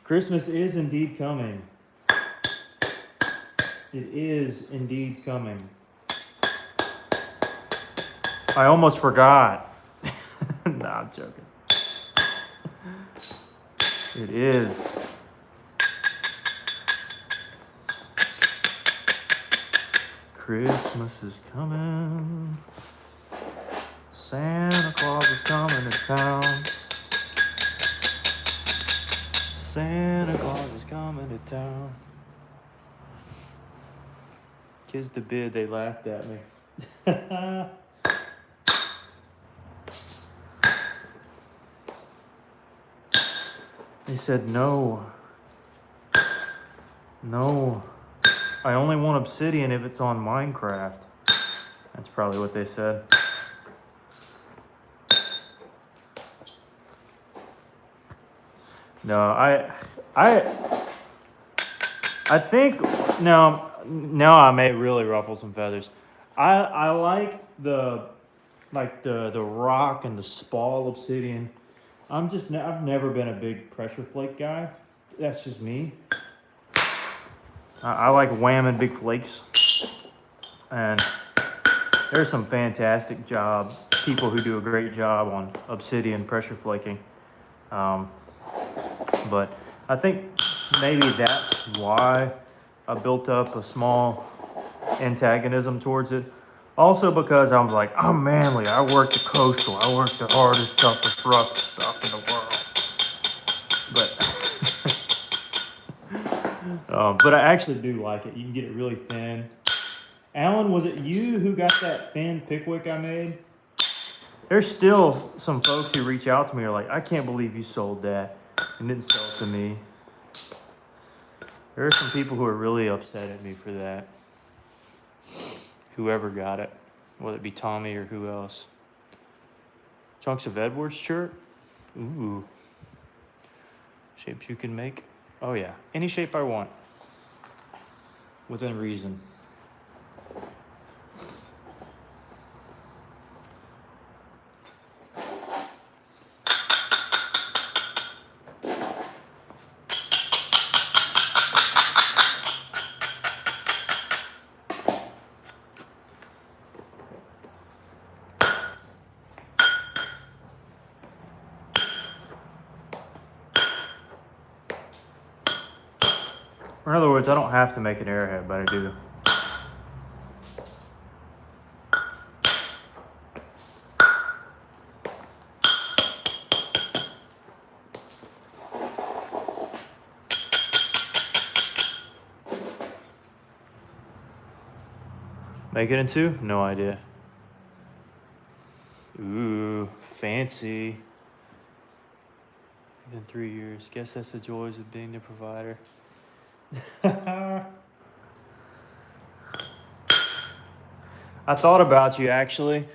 Christmas is indeed coming. It is indeed coming. I almost forgot. Nah, I'm joking. It is. Christmas is coming. Santa Claus is coming to town. Santa Claus is coming to town. Kids to bid, they laughed at me. They said, no. I only want obsidian if it's on Minecraft. That's probably what they said. No, I think now I may really ruffle some feathers. I like the rock and the spall obsidian. I've never been a big pressure flake guy. That's just me. I like whamming big flakes. And there's some fantastic people who do a great job on obsidian pressure flaking. But I think maybe that's why I built up a small antagonism towards it. Also because I was like, I'm manly. I work the coastal. I work the hardest, toughest, roughest stuff in the world. But I actually do like it. You can get it really thin. Alan, was it you who got that thin Pickwick I made? There's still some folks who reach out to me and are like, I can't believe you sold that and didn't sell it to me. There are some people who are really upset at me for that. Whoever got it, whether it be Tommy or who else. Chunks of Edwards shirt? Ooh. Shapes you can make? Oh yeah, any shape I want. Within reason. Or in other words, I don't have to make an arrowhead, but I do. Make it in two? No idea. Ooh, fancy. In 3 years. Guess that's the joys of being the provider. I thought about you actually.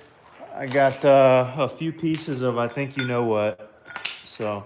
I got a few pieces of I think you know what. So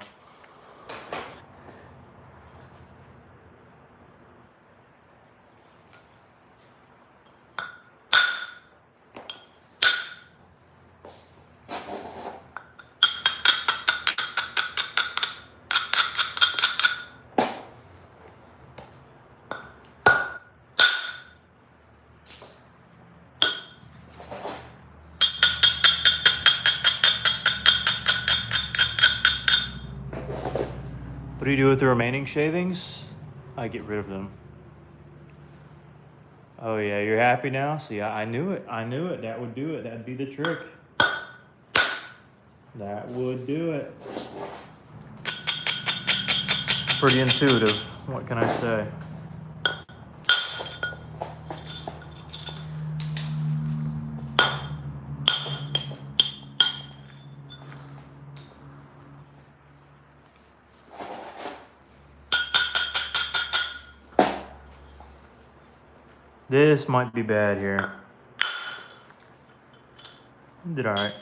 what do you do with the remaining shavings? I get rid of them. Oh yeah, you're happy now? See, I knew it. I knew it. That would do it. That'd be the trick. That would do it. Pretty intuitive. What can I say? This might be bad here. Did all right.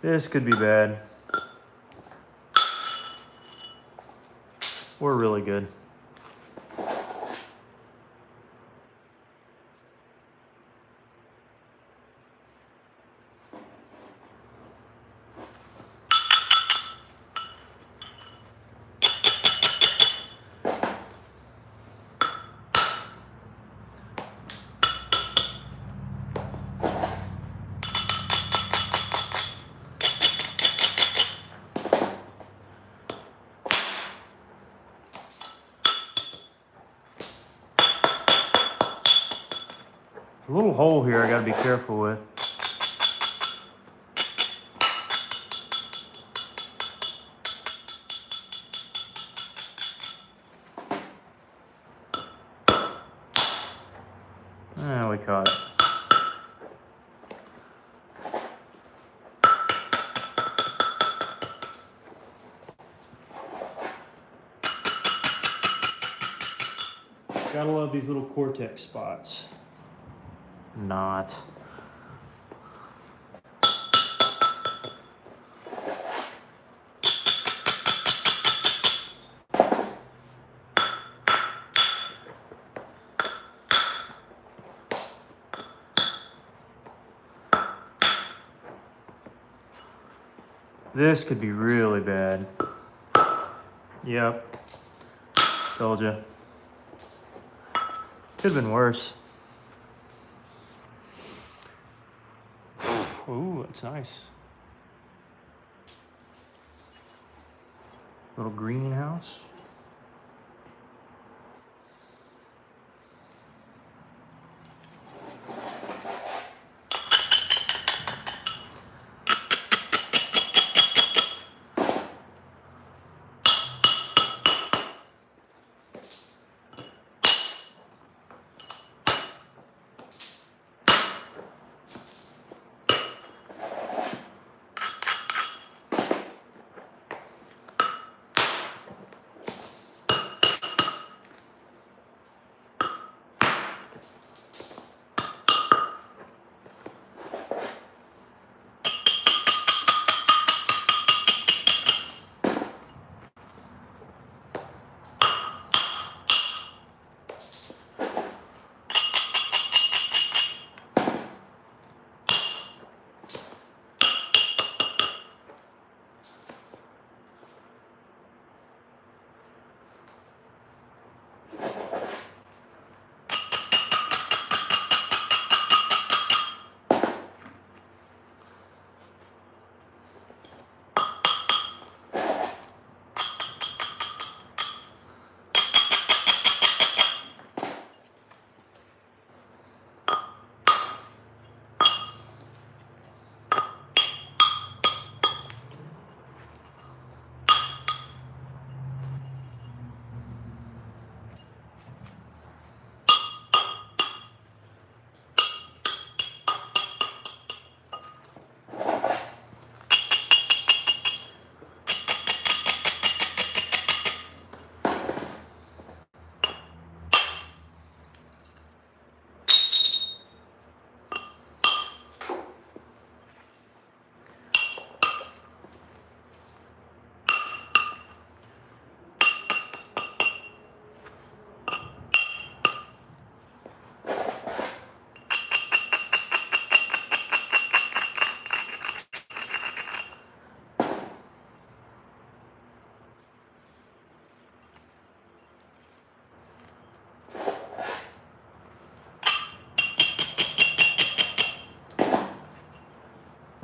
This could be bad. We're really good. A little hole here I gotta be careful with. We caught it. Gotta love these little cortex spots. Not. This could be really bad. Yep. Told you. Could have been worse. Ooh, that's nice. Little greenhouse.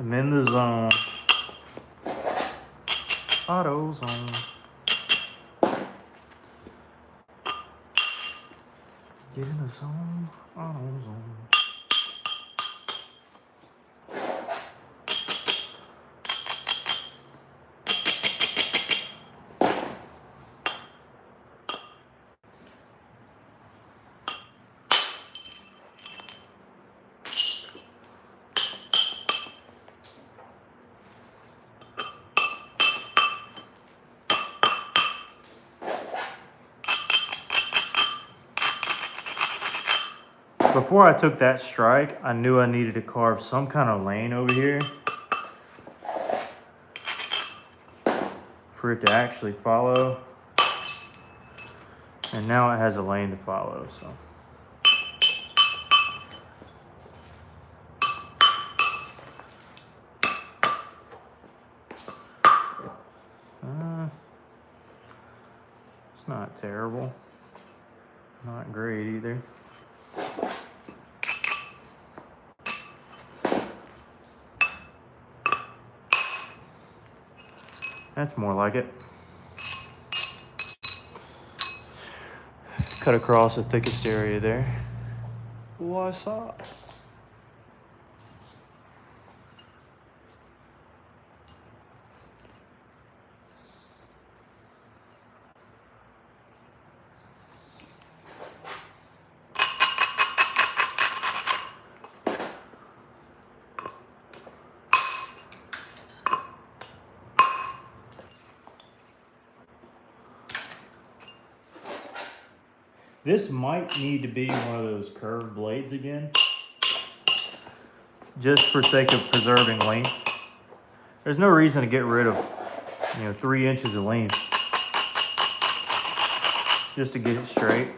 I'm in the zone. Auto zone. Get in the zone. Auto zone. Before I took that strike, I knew I needed to carve some kind of lane over here for it to actually follow. And now it has a lane to follow, so. It's not terrible. Not great either. That's more like it. Cut across the thickest area there. What's up? This might need to be one of those curved blades again, just for sake of preserving length. There's no reason to get rid of, 3 inches of length just to get it straight.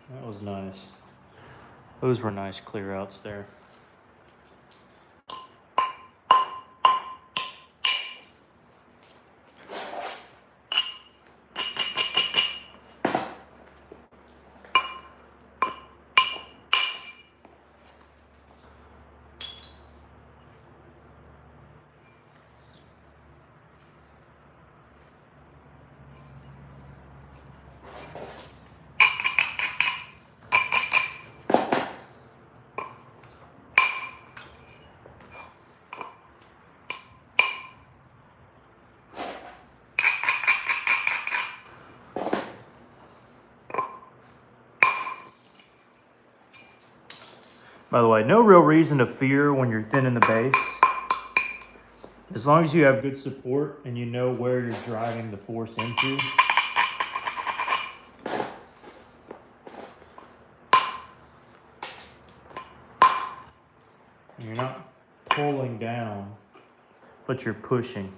That was nice. Those were nice clear outs there. By the way, no real reason to fear when you're thinning the base. As long as you have good support and you know where you're driving the force into. You're not pulling down, but you're pushing.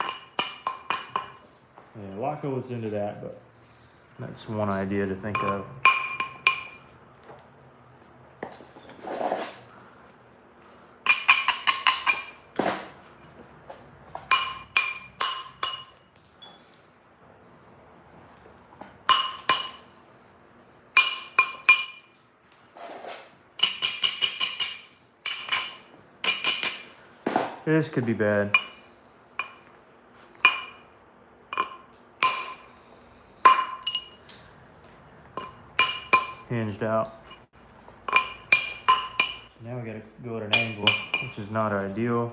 Yeah, a lot goes into that, but that's one idea to think of. This could be bad. Hinged out. Now we gotta go at an angle, which is not ideal.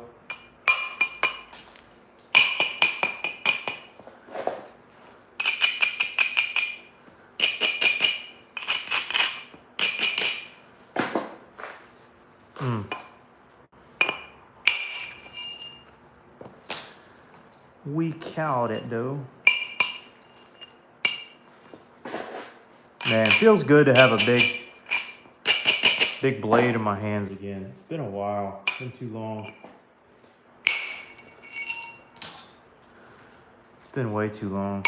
We cowed it though. Man, it feels good to have a big blade in my hands again. It's been a while, it's been too long. It's been way too long.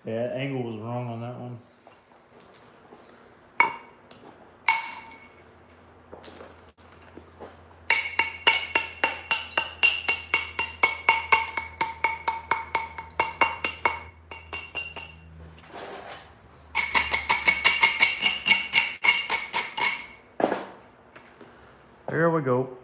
Yeah, angle was wrong on that one. There we go.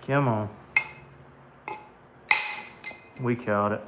Come on. We caught it.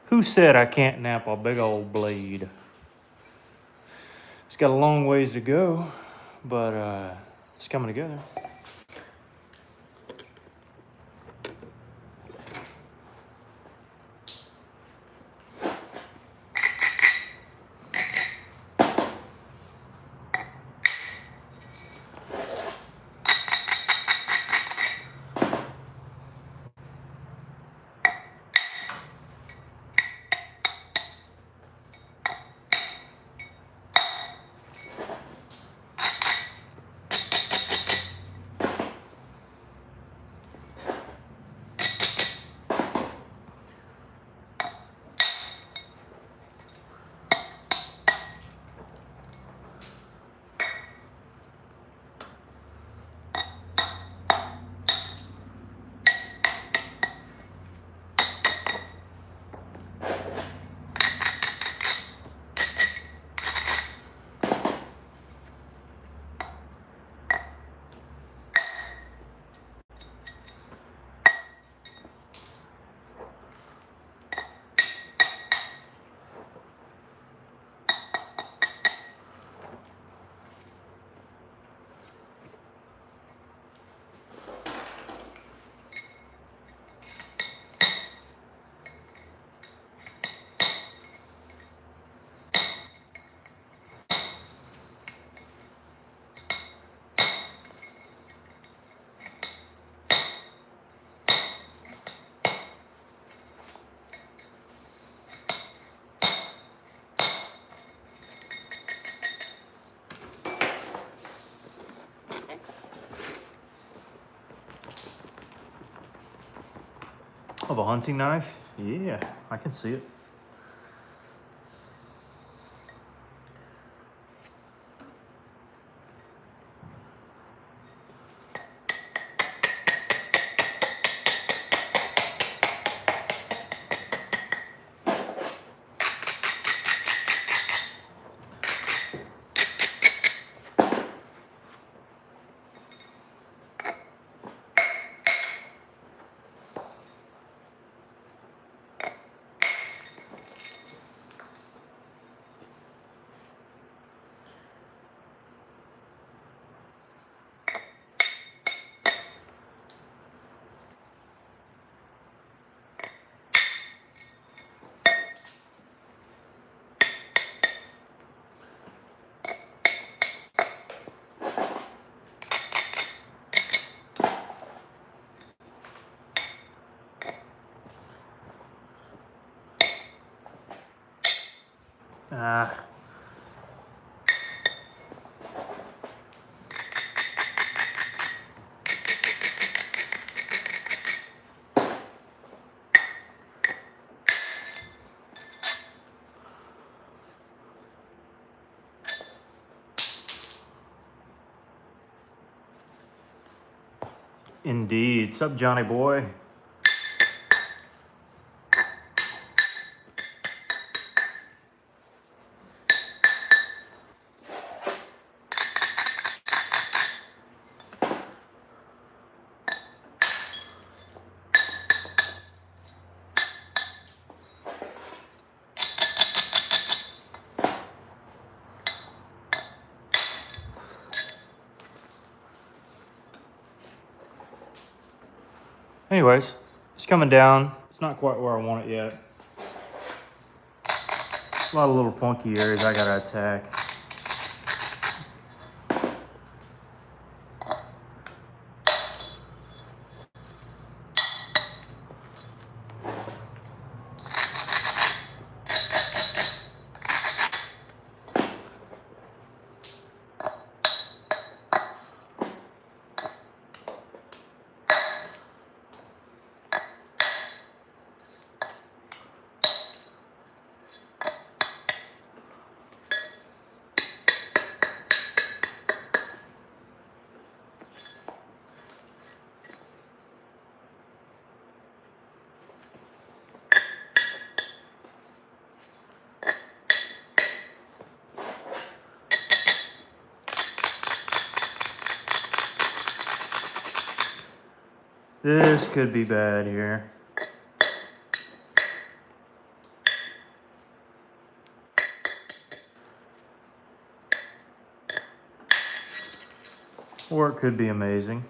Who said I can't nap a big old blade? It's got a long ways to go, but it's coming together. Of a hunting knife? Yeah, I can see it. Ah. Indeed. Sup, Johnny boy? Anyways, it's coming down. It's not quite where I want it yet. A lot of little funky areas I gotta attack. This could be bad here. Or it could be amazing.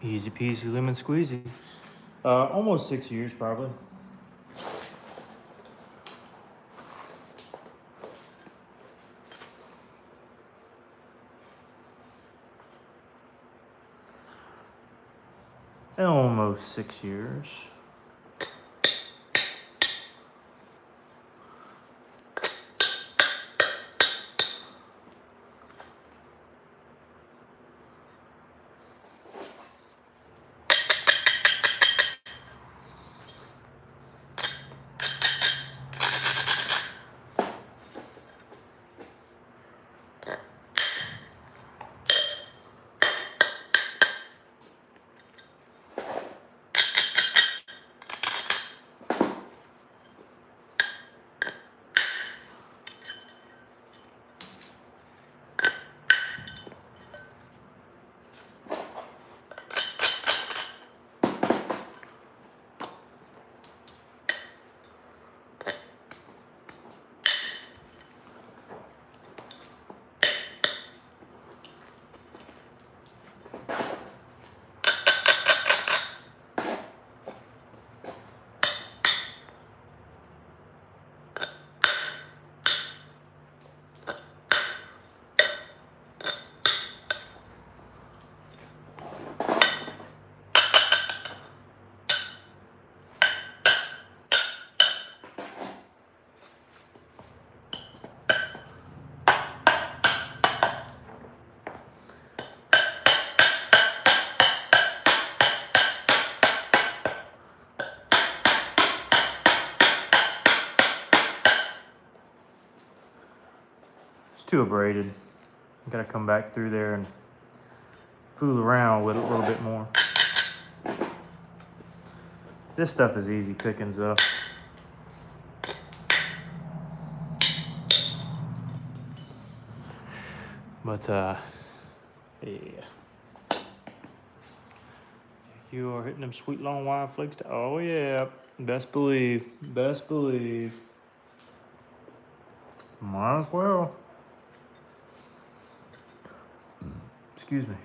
Easy peasy lemon squeezy. Almost 6 years probably. Almost 6 years. too abraded. Got to come back through there and fool around with it a little bit more. This stuff is easy pickings though. But yeah. You are hitting them sweet long wine flakes. Oh yeah, best believe, best believe. Might as well. Excuse me.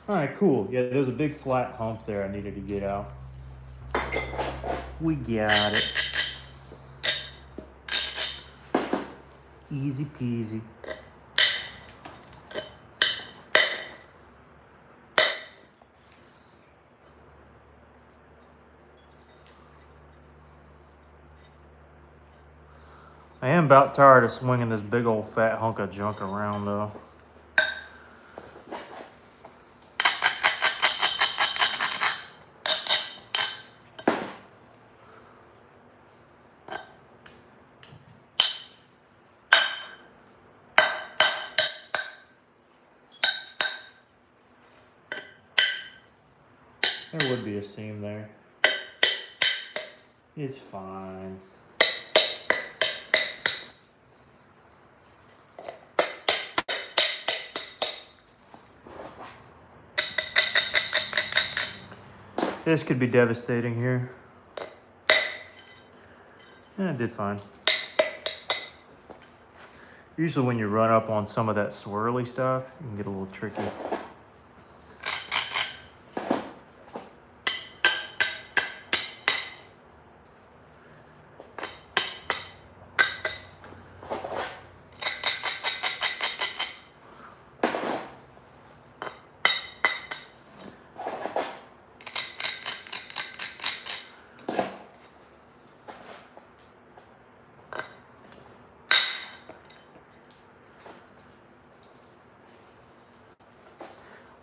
All right, cool. Yeah, there was a big flat hump there I needed to get out. We got it. Easy peasy. I am about tired of swinging this big old fat hunk of junk around though. There would be a seam there. It's fine. This could be devastating here. Yeah, it did fine. Usually when you run up on some of that swirly stuff, you can get a little tricky.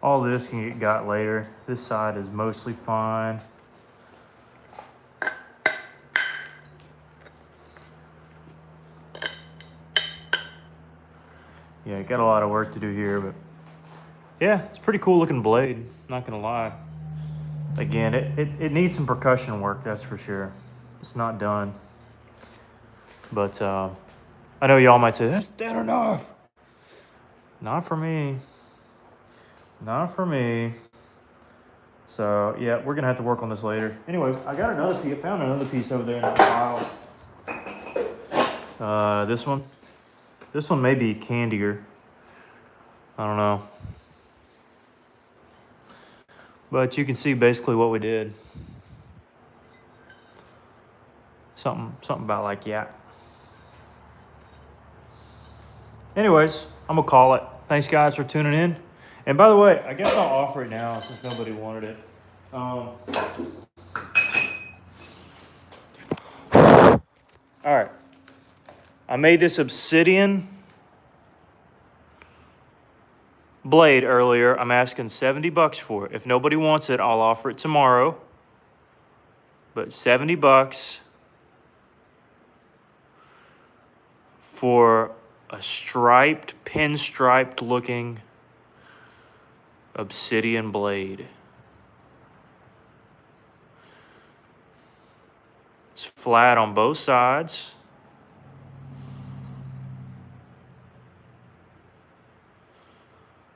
All this can get got later. This side is mostly fine. Yeah, got a lot of work to do here, but yeah, it's a pretty cool looking blade, not gonna lie. Again, it needs some percussion work, that's for sure. It's not done. But I know y'all might say, that's dead enough. Not for me. Not for me. So yeah, we're gonna have to work on this later. Anyways, I got another piece. I found another piece over there in that pile. This one. This one may be candier. I don't know. But you can see basically what we did. Something about like that. Anyways, I'm gonna call it. Thanks guys for tuning in. And by the way, I guess I'll offer it now since nobody wanted it. All right. I made this obsidian blade earlier. I'm asking $70 for it. If nobody wants it, I'll offer it tomorrow. But $70 for a striped, pinstriped looking obsidian blade. It's flat on both sides.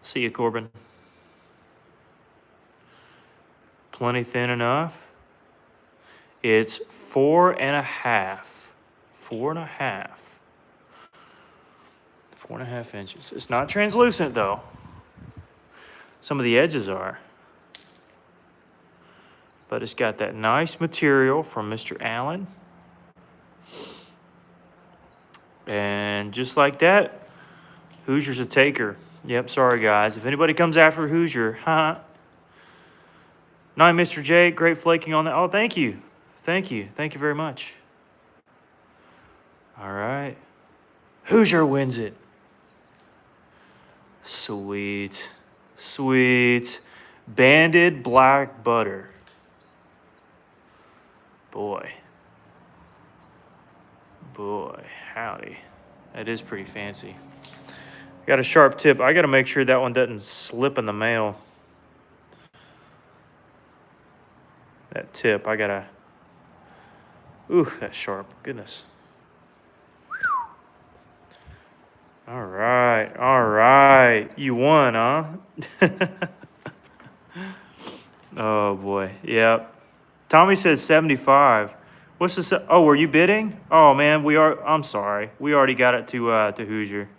See you, Corbin. Plenty thin enough. It's 4.5. 4.5. 4.5 inches. It's not translucent though. Some of the edges are. But it's got that nice material from Mr. Allen. And just like that, Hoosier's a taker. Yep, sorry guys. If anybody comes after Hoosier, huh? Night, Mr. J. Great flaking on that. Oh, thank you. Thank you. Thank you very much. All right. Hoosier wins it. Sweet. Sweet. Banded black butter. Boy. Boy, howdy. That is pretty fancy. Got a sharp tip. I got to make sure that one doesn't slip in the mail. That tip, I got to... Ooh, that's sharp. Goodness. All right. All right. You won, huh? Oh, boy. Yep. Tommy says 75. What's the... Oh, were you bidding? Oh, man, we are... I'm sorry. We already got it to Hoosier.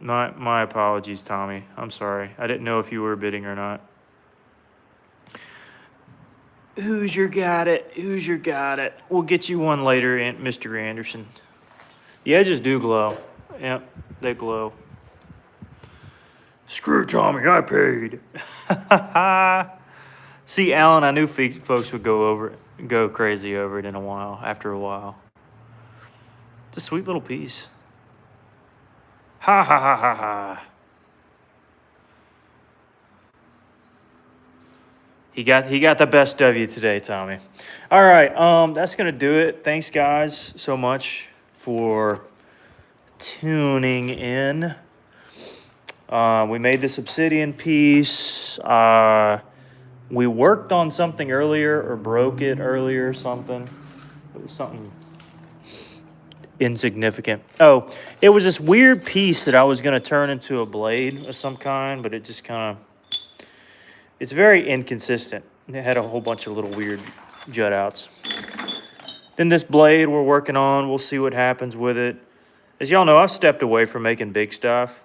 My apologies, Tommy. I'm sorry. I didn't know if you were bidding or not. Hoosier got it. Hoosier got it. We'll get you one later, Mr. Anderson. The edges do glow. Yep, they glow. Screw Tommy, I paid. See, Alan, I knew folks would go crazy over it after a while. It's a sweet little piece. Ha ha ha ha ha. He got the best of you today, Tommy. All right, that's gonna do it. Thanks, guys, so much for tuning in. We made this obsidian piece. We worked on something earlier or broke it earlier or something. It was something insignificant. Oh, it was this weird piece that I was gonna turn into a blade of some kind, but it just kind of... It's very inconsistent. It had a whole bunch of little weird jut outs. Then this blade we're working on, we'll see what happens with it. As y'all know, I've stepped away from making big stuff.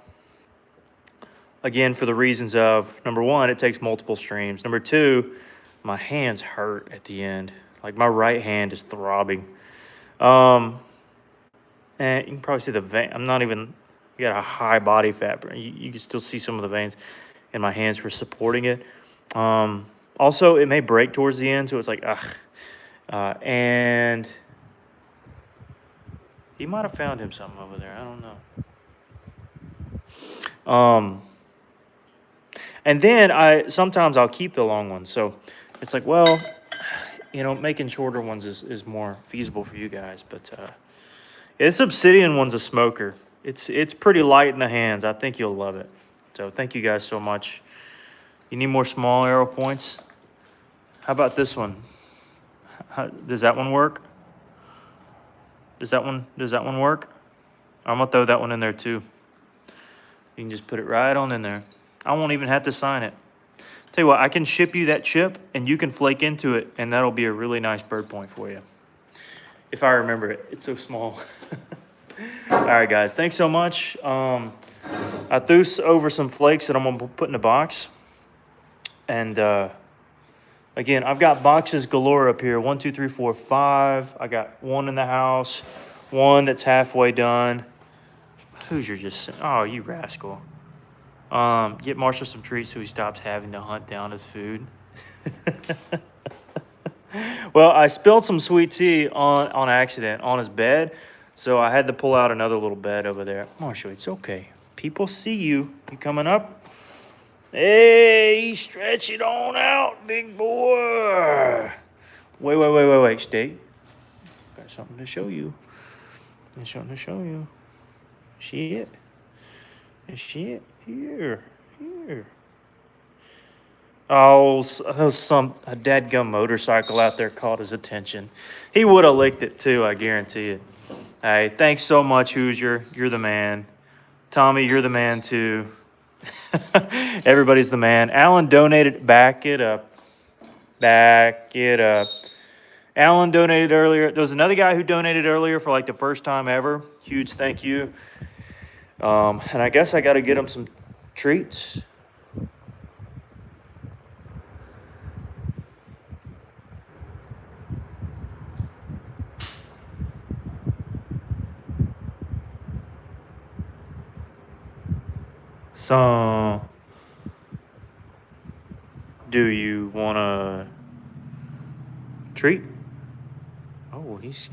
Again, for the reasons of, number one, it takes multiple streams. Number two, my hands hurt at the end. Like my right hand is throbbing. And you can probably see the vein. I'm not even, I got a high body fat, but you can still see some of the veins in my hands for supporting it. Also, it may break towards the end, so it's like, ugh. And he might have found him something over there. I don't know. And then sometimes I'll keep the long ones. So it's like, well, you know, making shorter ones is more feasible for you guys. But this obsidian one's a smoker. It's pretty light in the hands. I think you'll love it. So thank you guys so much. You need more small arrow points? How about this one? Does that one work? Does that one work? I'm gonna throw that one in there too. You can just put it right on in there. I won't even have to sign it. Tell you what, I can ship you that chip and you can flake into it and that'll be a really nice bird point for you. If I remember it, it's so small. All right, guys, thanks so much. I threw over some flakes that I'm gonna put in a box. And again, I've got boxes galore up here. 1, 2, 3, 4, 5. I got one in the house, one that's halfway done. Hoosier just, oh, you rascal. Get Marshall some treats so he stops having to hunt down his food. Well, I spilled some sweet tea on accident on his bed, so I had to pull out another little bed over there. Marshall, it's okay. People see you. You coming up? Hey, stretch it on out, big boy. Wait. Stay. Got something to show you. Got something to show you. See it? See it? Here. Oh, a dadgum motorcycle out there caught his attention. He would have licked it too, I guarantee it. Hey, thanks so much, Hoosier. You're the man. Tommy, you're the man too. Everybody's the man. Alan donated. Back it up. Back it up. Alan donated earlier. There was another guy who donated earlier for like the first time ever. Huge thank you. And I guess I got to get him some treats. So, do you want a treat? Oh, he's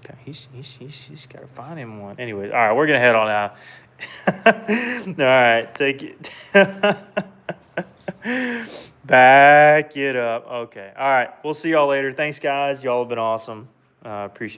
got to find him one. Anyway, all right, we're gonna head on out. All right, take it. Back it up. Okay. All right. We'll see y'all later. Thanks, guys. Y'all have been awesome. Appreciate.